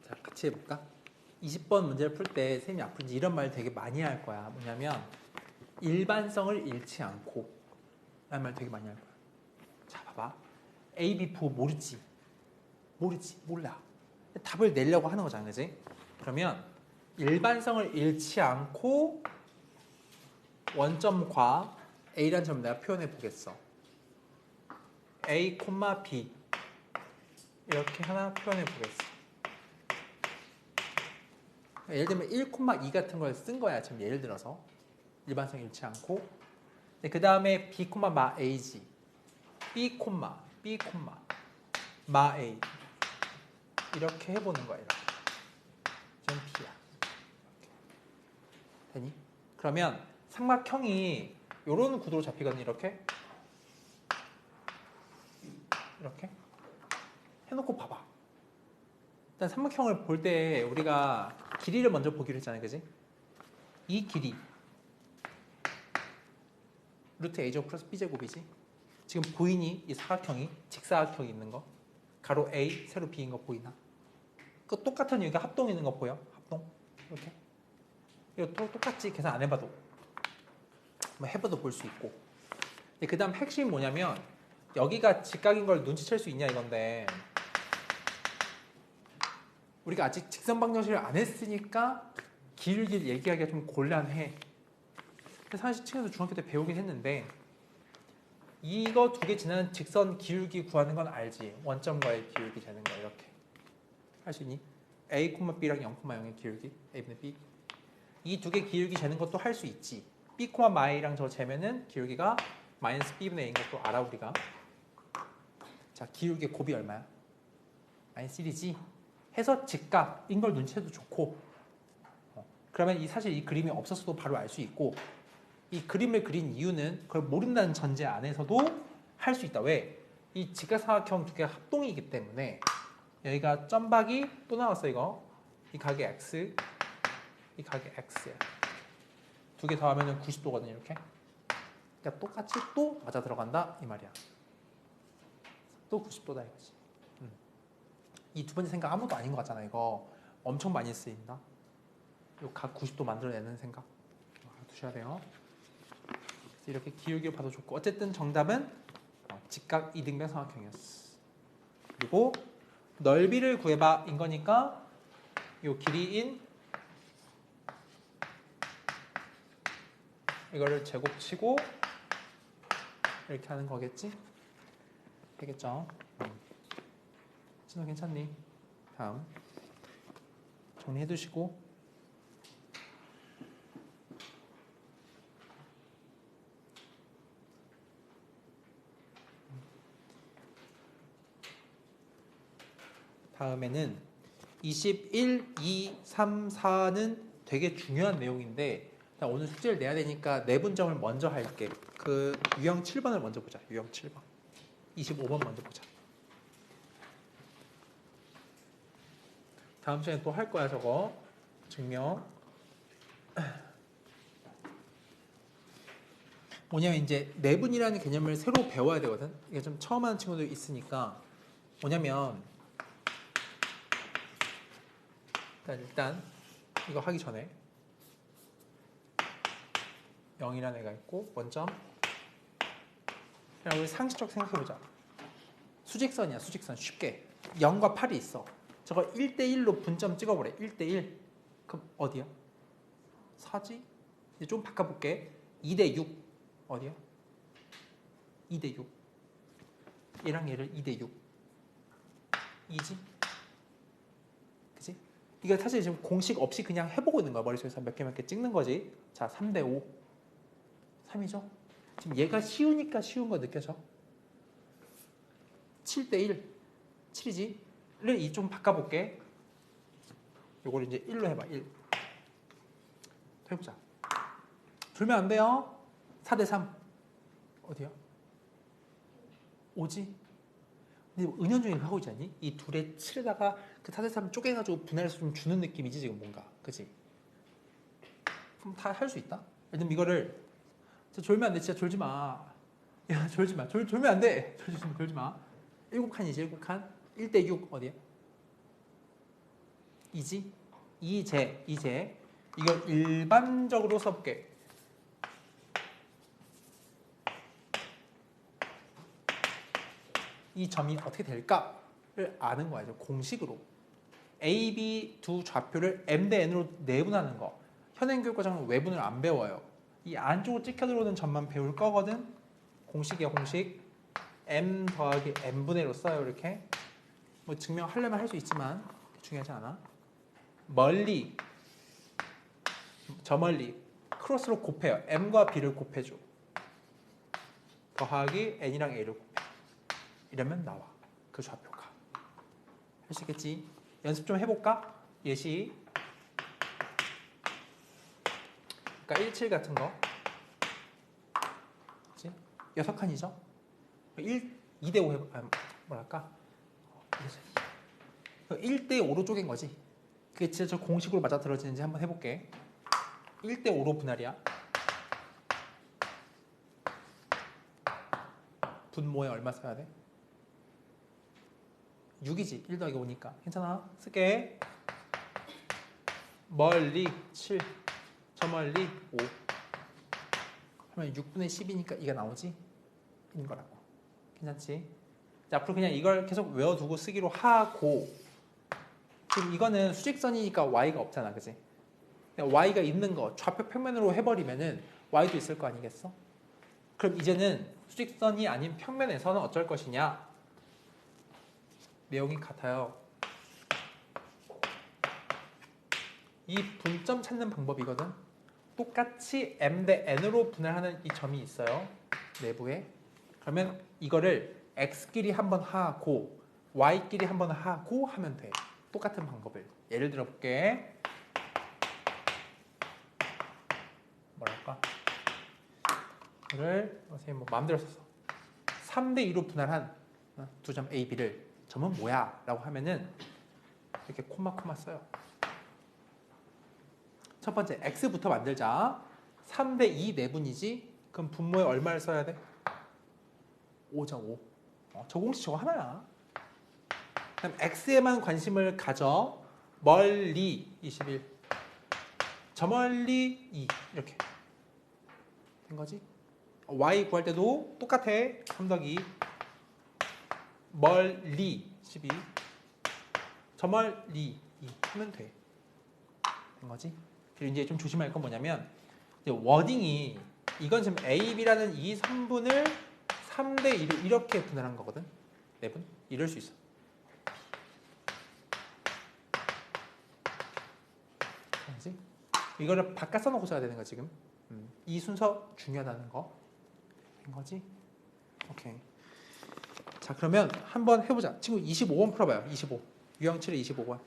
자, 같이 해볼까? 20번 문제를 풀 때 쌤이 앞으로 이제 이런 말 되게 많이 할 거야. 뭐냐면 일반성을 잃지 않고 라는 말 되게 많이 할 거야. 자, 봐봐. A, B 부호 모르지? 몰라. 답을 내려고 하는 거잖아, 그지? 그러면 일반성을 잃지 않고 원점과 A라는 점을 내가 표현해 보겠어. A, B 이렇게 하나 표현해 보겠어. 예를 들면 1,2 같은 걸 쓴 거야. 지금 예를 들어서 일반성 잃지 않고. 그 다음에 B, 마 A지. B, 마 A. 이렇게 해보는 거야. 이렇게. 좀 B야. 되니? 그러면 삼각형이 이런 구도로 잡히거든요. 이렇게. 이렇게. 해놓고 봐봐. 일단 삼각형을 볼 때 우리가 길이를 먼저 보기로 했잖아요. 그지? 이 길이. 루트 A제곱 플러스 B제곱이지. 지금 보이니? 이 사각형이 직사각형이 있는 거. 가로 A, 세로 B인 거 보이나? 그 똑같은 여기가 합동 있는 거 보여? 합동. 이렇게. 이거 똑같지. 계산 안 해봐도. 뭐 해봐도 볼 수 있고. 그 다음 핵심이 뭐냐면 여기가 직각인 걸 눈치챌 수 있냐 이건데 우리가 아직 직선 방정식을 안 했으니까 길게 얘기하기가 좀 곤란해. 사실 층에서 중학교 때 배우긴 했는데 이거 두 개 지나는 직선 기울기 구하는 건 알지. 원점과의 기울기 되는 거 이렇게 할 수 있니? A, B랑 0,0의 기울기 A분의 B 이 두 개 기울기 재는 것도 할 수 있지. B, 마이랑 저 재면은 기울기가 마이너스 B분의 A인 것도 알아 우리가. 자, 기울기 곱이 얼마야? 마이너스 1이지. 해서 직각인 걸 눈치채도 좋고 그러면 사실 이 그림이 없었어도 바로 알 수 있고 이 그림을 그린 이유는 그걸 모른다는 전제 안에서도 할 수 있다. 왜? 이 직각삼각형 두 개가 합동이기 때문에 여기가 점박이 또 나왔어 이거. 이 각이 X, 이 각이 X야. 두 개 더하면 90도거든요 이렇게. 그러니까 똑같이 또 맞아 들어간다 이 말이야. 또 90도다 이거지. 이 두 번째 생각 아무도 아닌 것 같잖아 이거. 엄청 많이 쓰인다. 요 각 90도 만들어내는 생각 알아두셔야 돼요. 이렇게 기울기를 봐도 좋고 어쨌든 정답은 직각 이등변 삼각형이었어. 그리고 넓이를 구해봐 인 거니까 요 길이인 이거를 제곱치고 이렇게 하는 거겠지? 되겠죠? 진호 괜찮니? 다음 정리해 두시고 다음에는 21, 2, 3, 4는 되게 중요한 내용인데 오늘 숙제를 내야 되니까 내분점을 먼저 할게. 그 유형 7번을 먼저 보자. 유형 7번. 25번 먼저 보자. 다음 시간에 또 할 거야 저거. 증명. 뭐냐면 이제 내분이라는 개념을 새로 배워야 되거든. 이게 좀 처음 하는 친구들 있으니까 뭐냐면 일단 이거 하기 전에 0이라는 애가 있고 원점. 그냥 우리 상식적 생각해보자. 수직선이야 수직선. 쉽게 0과 8이 있어. 저거 1대1로 분점 찍어보래. 1대1. 그럼 어디야? 4지? 이제 좀 바꿔볼게. 2대6 어디야? 2대6. 얘랑 얘를 2대6 2지? 그치? 이거 사실 지금 공식 없이 그냥 해보고 있는 거야. 머릿속에서 몇 개 찍는 거지. 자, 3대5 3이죠? 지금 얘가 쉬우니까 쉬운 거 느껴져? 7대1 7이지? 를 이 좀 바꿔볼게. 요걸 이제 1로 해봐. 1 해보자. 줄면 안 돼요. 4대3 어디야? 5지? 근데 은연중에 하고 있지 않니? 이 둘의 7에다가 그 4대3 쪼개가지고 분할해서 좀 주는 느낌이지 지금 뭔가. 그치? 그럼 다 할 수 있다? 예를 들면 이거를 졸면 안 돼. 진짜 졸지 마. 야 졸지 마. 졸면 안 돼. 졸지 마. 7칸이지 7칸. 1대6 어디야? 2지? 2제 이걸 일반적으로 써볼게. 이 점이 어떻게 될까를 아는 거야. 공식으로 A, B 두 좌표를 M 대 N으로 내분하는 거. 현행 교육과정은 외분을 안 배워요. 이 안쪽으로 찍혀 들어오는 점만 배울 거거든. 공식이야 공식. M 더하기 N분의 1로 써요. 이렇게 뭐 증명하려면 할 수 있지만 중요하지 않아. 멀리 저 멀리 크로스로 곱해요. m과 b를 곱해줘. 더하기 n이랑 a를 곱해. 이러면 나와. 그 좌표가. 할 수 있겠지? 연습 좀 해볼까? 예시. 그러니까 17 같은 거. 그치? 6칸이죠? 2대5 해볼까? 뭐랄까? 1대5로 쪼갠 거지. 그게 진짜 저 공식으로 맞아떨어지는지 한번 해볼게. 1대5로 분할이야. 분모에 얼마 써야 돼? 6이지. 1 더하기 5니까. 괜찮아. 쓸게. 멀리 7, 저 멀리 5. 그러면 6분의 10이니까 이가 나오지? 인 거라고. 괜찮지? 자, 앞으로 그냥 이걸 계속 외워두고 쓰기로 하고, 지금 이거는 수직선이니까 y가 없잖아, 그지? y가 있는 거 좌표 평면으로 해버리면은 y도 있을 거 아니겠어? 그럼 이제는 수직선이 아닌 평면에서는 어쩔 것이냐? 내용이 같아요. 이 분점 찾는 방법이거든. 똑같이 m 대 n으로 분할하는 이 점이 있어요. 내부에. 그러면 이거를 x끼리 한번 하고 y끼리 한번 하고 하면 돼. 똑같은 방법을. 예를 들어 볼게. 뭐랄까? 이거를 선생님 뭐 마음대로 써서 3대 2로 분할한 두 점 A, B를 점은 뭐야? 라고 하면은 이렇게 코마 써요. 첫 번째 x부터 만들자. 3대 2 내분이지? 그럼 분모에 얼마를 써야 돼? 5죠. 5. 저 공식 저거 하나야. 그럼 x에만 관심을 가져. 멀리 21, 저 멀리 2 이렇게 된 거지. y 구할 때도 똑같아. 3 더하기 멀리 12, 저 멀리 2 하면 돼. 된 거지. 그리고 이제 좀 조심할 건 뭐냐면 이제 워딩이 이건 지금 a, b라는 이 성분을 3대 2로 이렇게 분할한 거거든. 4분? 이럴 수 있어. 그렇지? 이거를 바깥 써놓고 써야 되는 거 지금. 이 순서 중요하다는 거. 된 거지? 오케이. 자, 그러면 한번 해보자. 친구 25번 풀어봐요. 25. 유형 7의 25번.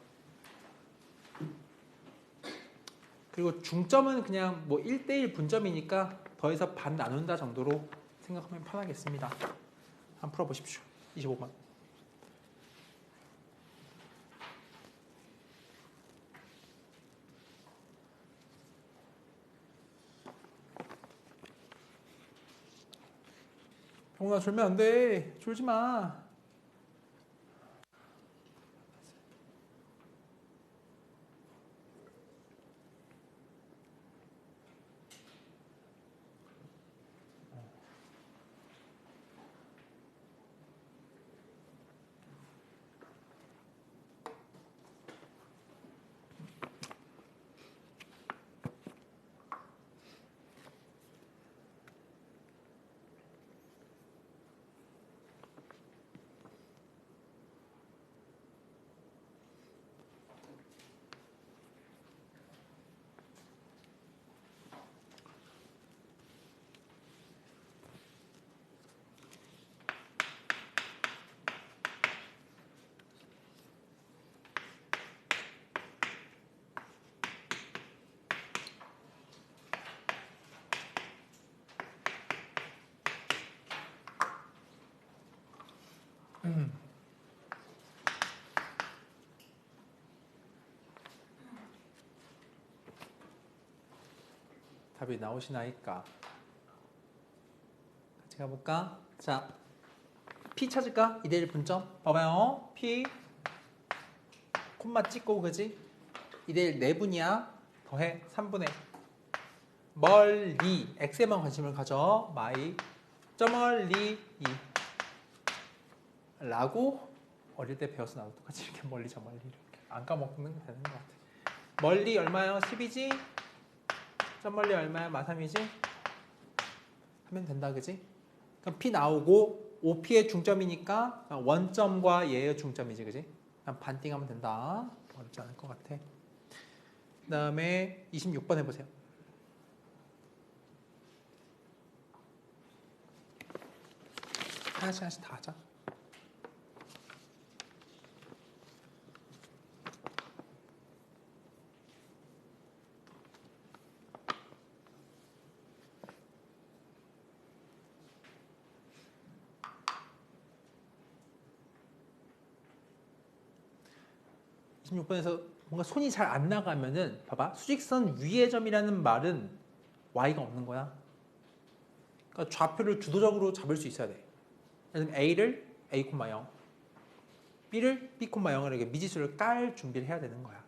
그리고 중점은 그냥 뭐 1대1 분점이니까 더해서 반 나눈다 정도로 생각하면 편하겠습니다. 한번 풀어보십시오. 25번. 병훈아 졸면 안 돼. 졸지 마. 답이 나오시나이까? 같이 가볼까? 자, P 찾을까? 2대1 분점. 봐봐요. P 콤마 찍고 그지? 2대1 내분이야. 더해 3분의 멀리 x에만 관심을 가져. 마이 저 멀리 2 라고 어릴 때 배워서 나도 똑같이 이렇게 멀리 저 멀리 이렇게 안 까먹으면 되는 것 같아. 멀리 얼마요? 10이지? 저 멀리 얼마야? 마3이지? 하면 된다 그지? 그럼 P 나오고 OP의 중점이니까 원점과 얘의 중점이지 그지? 그냥 반띵하면 된다. 어렵지 않을 것 같아. 그 다음에 26번 해보세요. 하나씩 다 하자. 육 번에서 뭔가 손이 잘 안 나가면은 봐봐, 수직선 위의 점이라는 말은 y가 없는 거야. 그러니까 좌표를 주도적으로 잡을 수 있어야 돼. 예를 들면 a를 a, 0, b를 b, 0을 이렇게 미지수를 깔 준비를 해야 되는 거야.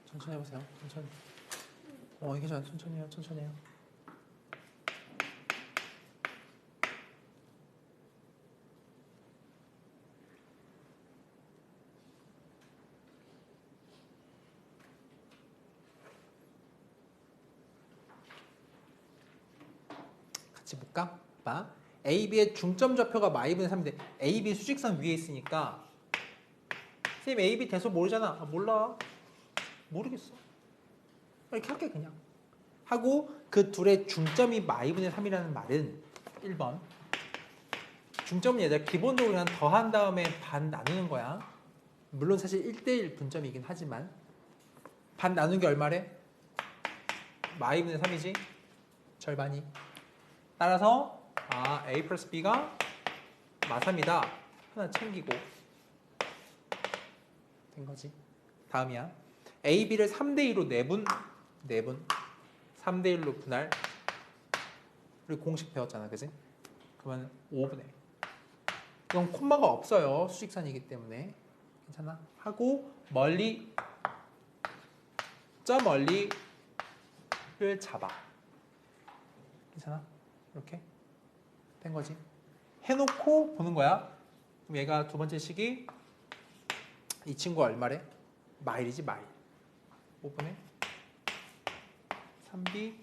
천천히 해보세요. 천천히. 괜찮아. 천천히 해요. 천천히 해요. 같이 볼까? 봐. AB의 중점 좌표가 마이분의 3인데 AB 수직선 위에 있으니까 선생님 AB 대소 모르잖아. 몰라. 모르겠어. 이렇게 할게 그냥. 하고 그 둘의 중점이 마이분의 3이라는 말은 1번 중점은 얘들 기본적으로 그냥 더한 다음에 반 나누는 거야. 물론 사실 1대1 분점이긴 하지만 반 나누는 게 얼마래? 마이분의 3이지? 절반이. 따라서 A 플러스 B가 마3이다. 하나 챙기고 된 거지. 다음이야. A, B를 3대2로 내분 3대1로 분할. 우리 공식 배웠잖아, 그지? 그러면 5분의. 이건 콤마가 없어요. 수직선이기 때문에. 괜찮아? 하고 멀리 저 멀리를 잡아. 괜찮아? 이렇게 된 거지. 해놓고 보는 거야. 그럼 얘가 두 번째 식이 이 친구가 얼마래? 마일이지, 마일. 5분의 3b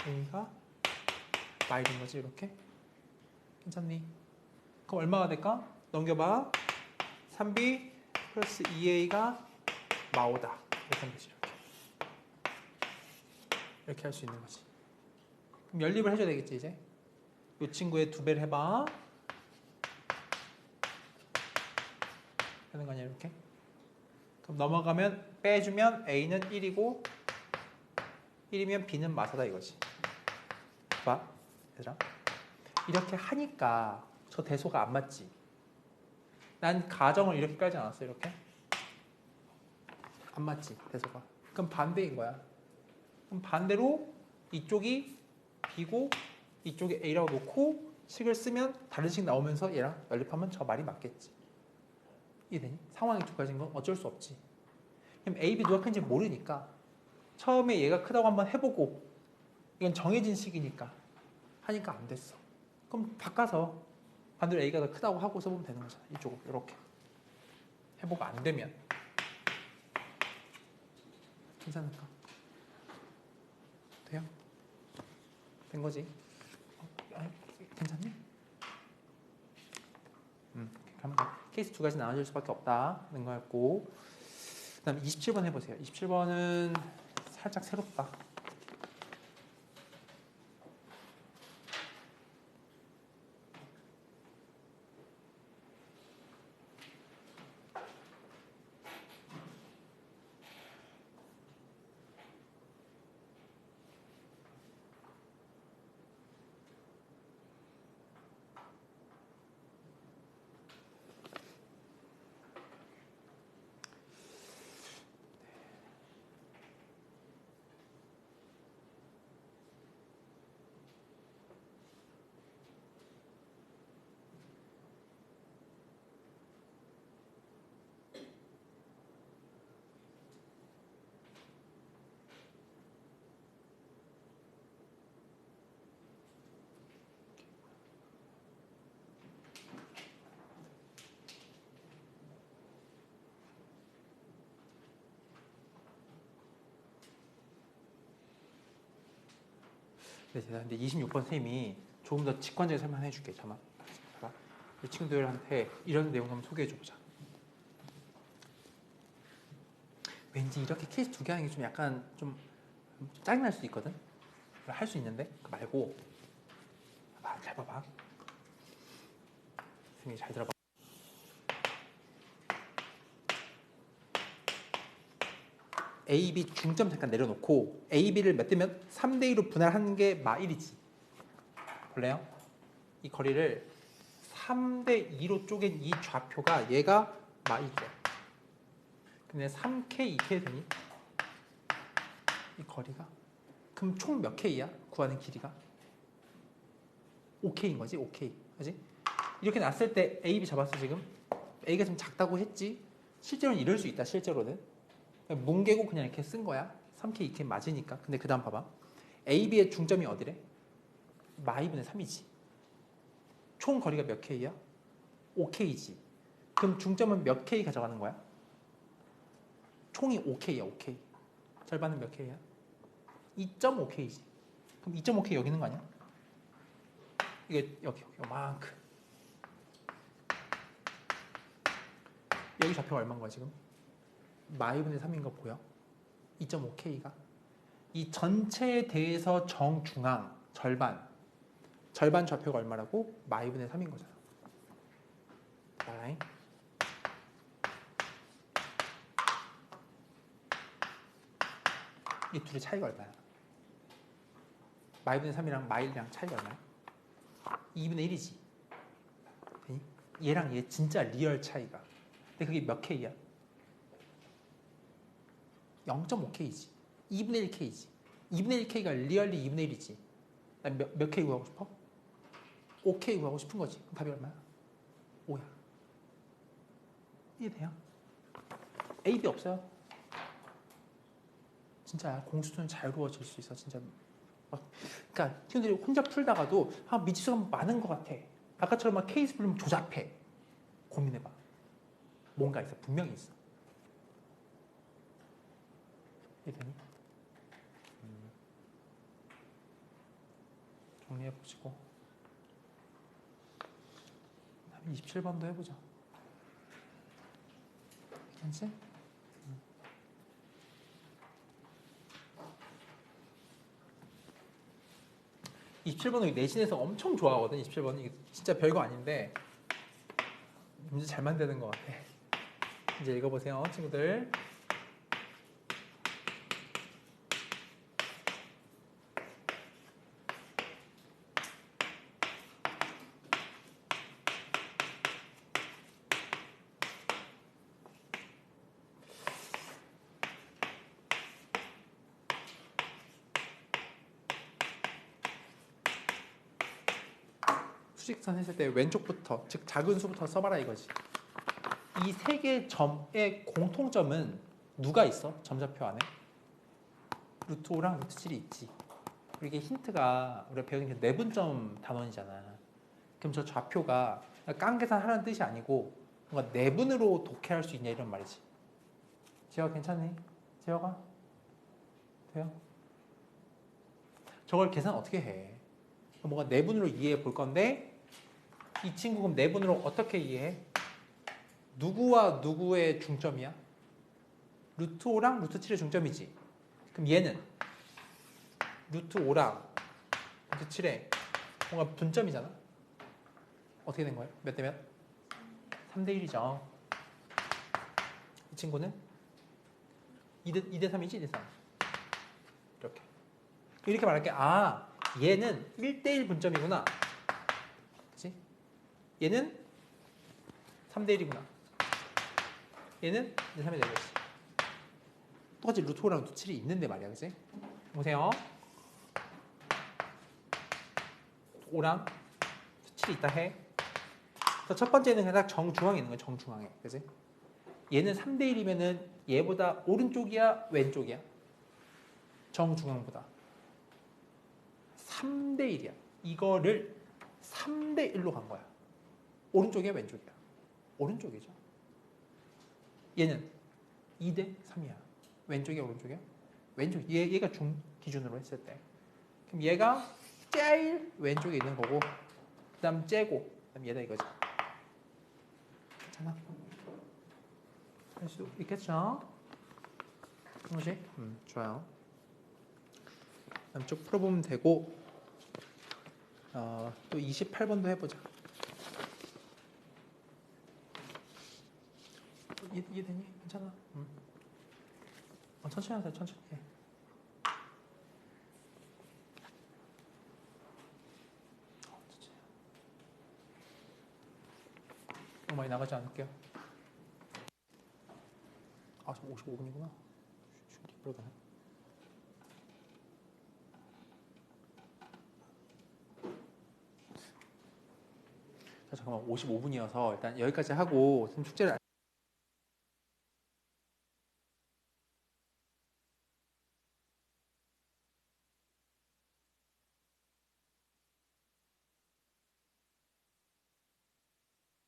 a가 마일인 거지, 이렇게. 괜찮니? 그럼 얼마가 될까? 넘겨봐. 3b 플러스 2a가 마5다. 이렇게 하면 되지, 이렇게 할 수 있는 거지. 그럼 연립을 해줘야 되겠지, 이제. 이 친구의 2배를 해봐. 되는 거 아니야, 이렇게? 그럼 넘어가면 빼주면 A는 1이고 1이면 B는 마사다 이거지. 봐, 얘들아. 이렇게 하니까 저 대소가 안 맞지? 난 가정을 이렇게 깔지 않았어, 이렇게? 안 맞지, 대소가. 그럼 반대인 거야. 그럼 반대로 이쪽이 B고 이쪽에 A라고 놓고 식을 쓰면 다른 식 나오면서 얘랑 연립하면 저 말이 맞겠지. 이해되니? 상황이 두 가지인 건 어쩔 수 없지. 그럼 A, B 누가 큰지 모르니까 처음에 얘가 크다고 한번 해보고 이건 정해진 식이니까 하니까 안 됐어. 그럼 바꿔서 반대로 A가 더 크다고 하고 써보면 되는 거잖아. 이쪽으로 이렇게 해보고 안 되면 괜찮을까? 돼요? 된 거지? 괜찮니? 그럼 케이스 두 가지 나눠줄 수밖에 없다는 거였고, 그 다음에 27번 해보세요. 27번은 살짝 새롭다. 네, 근데 26번 쌤이 조금 더 직관적인 설명을 해줄게. 잠깐만. 이 친구들한테 이런 내용 한번 소개해줘보자. 왠지 이렇게 케이스 2개 하는 게 좀 약간 좀 짜증날 수도 있거든. 할 수 있는데 그거 말고 잘 봐봐. 쌤이 잘 들어봐. A, B 중점 잠깐 내려놓고 A, B를 몇 대면 3대 2로 분할하는 게 마1이지. 볼래요? 이 거리를 3대 2로 쪼갠 이 좌표가 얘가 마1이야. 근데 3K, 2K 되니? 이 거리가? 그럼 총 몇 K야? 구하는 길이가? 5K인 거지? 5K. 그지? 이렇게 놨을 때 A, B 잡았어 지금? A가 좀 작다고 했지? 실제로는 이럴 수 있다. 실제로는. 뭉개고 그냥 이렇게 쓴 거야. 3K, 2K 맞으니까. 근데 그 다음 봐봐. A, B의 중점이 어디래? 마2분의 3이지. 총 거리가 몇 K야? 5K지. 그럼 중점은 몇 K 가져가는 거야? 총이 5K야. 5K. 절반은 몇 K야? 2.5K지. 그럼 2.5K 여기 있는 거 아니야? 이게 여기 요만큼. 여기 좌표가 얼마인 거야 지금? 마2분의 3인 거 보여? 2.5K가 이 전체에 대해서 정중앙 절반 좌표가 얼마라고? 마2분의 3인 거잖아. 라인. 이 둘의 차이가 얼마야? 마2분의 3이랑 마1이랑 차이가 얼마야? 2분의 1이지. 얘랑 얘 진짜 리얼 차이가. 근데 그게 몇 K야? 0.5K지. 2분의 1K지. 2분의 1K가 리얼리 2분의 1이지. 난 몇 K 구하고 싶어? 5K 구하고 싶은 거지. 그럼 답이 얼마야? 5야. 이해돼요? A, B 없어요. 진짜 공수는 자유로워질 수 있어. 진짜. 그러니까 친구들이 혼자 풀다가도 미지수가 많은 것 같아. 아까처럼 막 케이스 풀면 조잡해. 고민해봐. 뭔가 있어. 분명히 있어. 이해되니? 정리해보시고 27번도 해보자. 괜찮지? 27번은 내신에서 엄청 좋아하거든. 27번은 이게 진짜 별거 아닌데 문제 잘 만드는 것 같아. 이제 읽어보세요 친구들. 수직선 했을 때 왼쪽부터, 즉 작은 수부터 써봐라 이거지. 이 세 개의 점의 공통점은 누가 있어? 점좌표 안에? 루트 5랑 루트 7이 있지. 그리고 이게 힌트가 우리가 배운 게 내분점 단원이잖아. 그럼 저 좌표가 깡 계산하라는 뜻이 아니고 뭔가 내분으로 독해할 수 있냐 이런 말이지. 재혁아 괜찮니? 재혁아? 돼요? 저걸 계산 어떻게 해? 뭔가 내분으로 이해해 볼 건데 이 친구 그럼 내분으로 어떻게 이해해? 누구와 누구의 중점이야? 루트 5랑 루트 7의 중점이지. 그럼 얘는 루트 5랑 루트 7의 뭔가 분점이잖아. 어떻게 된 거예요? 몇 대 몇? 3대 1이죠. 이 친구는 2대 3이지? 2대 3. 이렇게 말할게. 얘는 1대1 분점이구나. 그치? 얘는 3대1이구나. 얘는 2대 3이 되겠지. 똑같이 루트 5랑 루트 7이 있는데 말이야. 그치? 보세요. 5랑 7이 있다 해. 첫 번째는 그냥 딱 정중앙에 있는 거야. 정중앙에. 그치? 얘는 3대1이면은 얘보다 오른쪽이야? 왼쪽이야? 정중앙보다. 3대1이야. 이거를 3대1로 간 거야. 오른쪽이야? 왼쪽이야? 오른쪽이죠. 얘는 2대 3이야. 왼쪽이야? 오른쪽이야? 왼쪽. 얘가 중 기준으로 했을 때. 그럼 얘가 제일 왼쪽에 있는 거고 그다음 째고 그다음 얘다 이거지. 괜찮아? 할 수 있겠죠? 뭐지? 좋아요. 그다음 쭉 풀어보면 되고 또 28번도 해보자. 이해되니? 괜찮아? 천천히 하세요. 천천히 해. 너무 많이 나가지 않을게요. 지금 55분이구나. 그러네. 자, 잠깐만 55분이어서 일단 여기까지 하고 좀 숙제를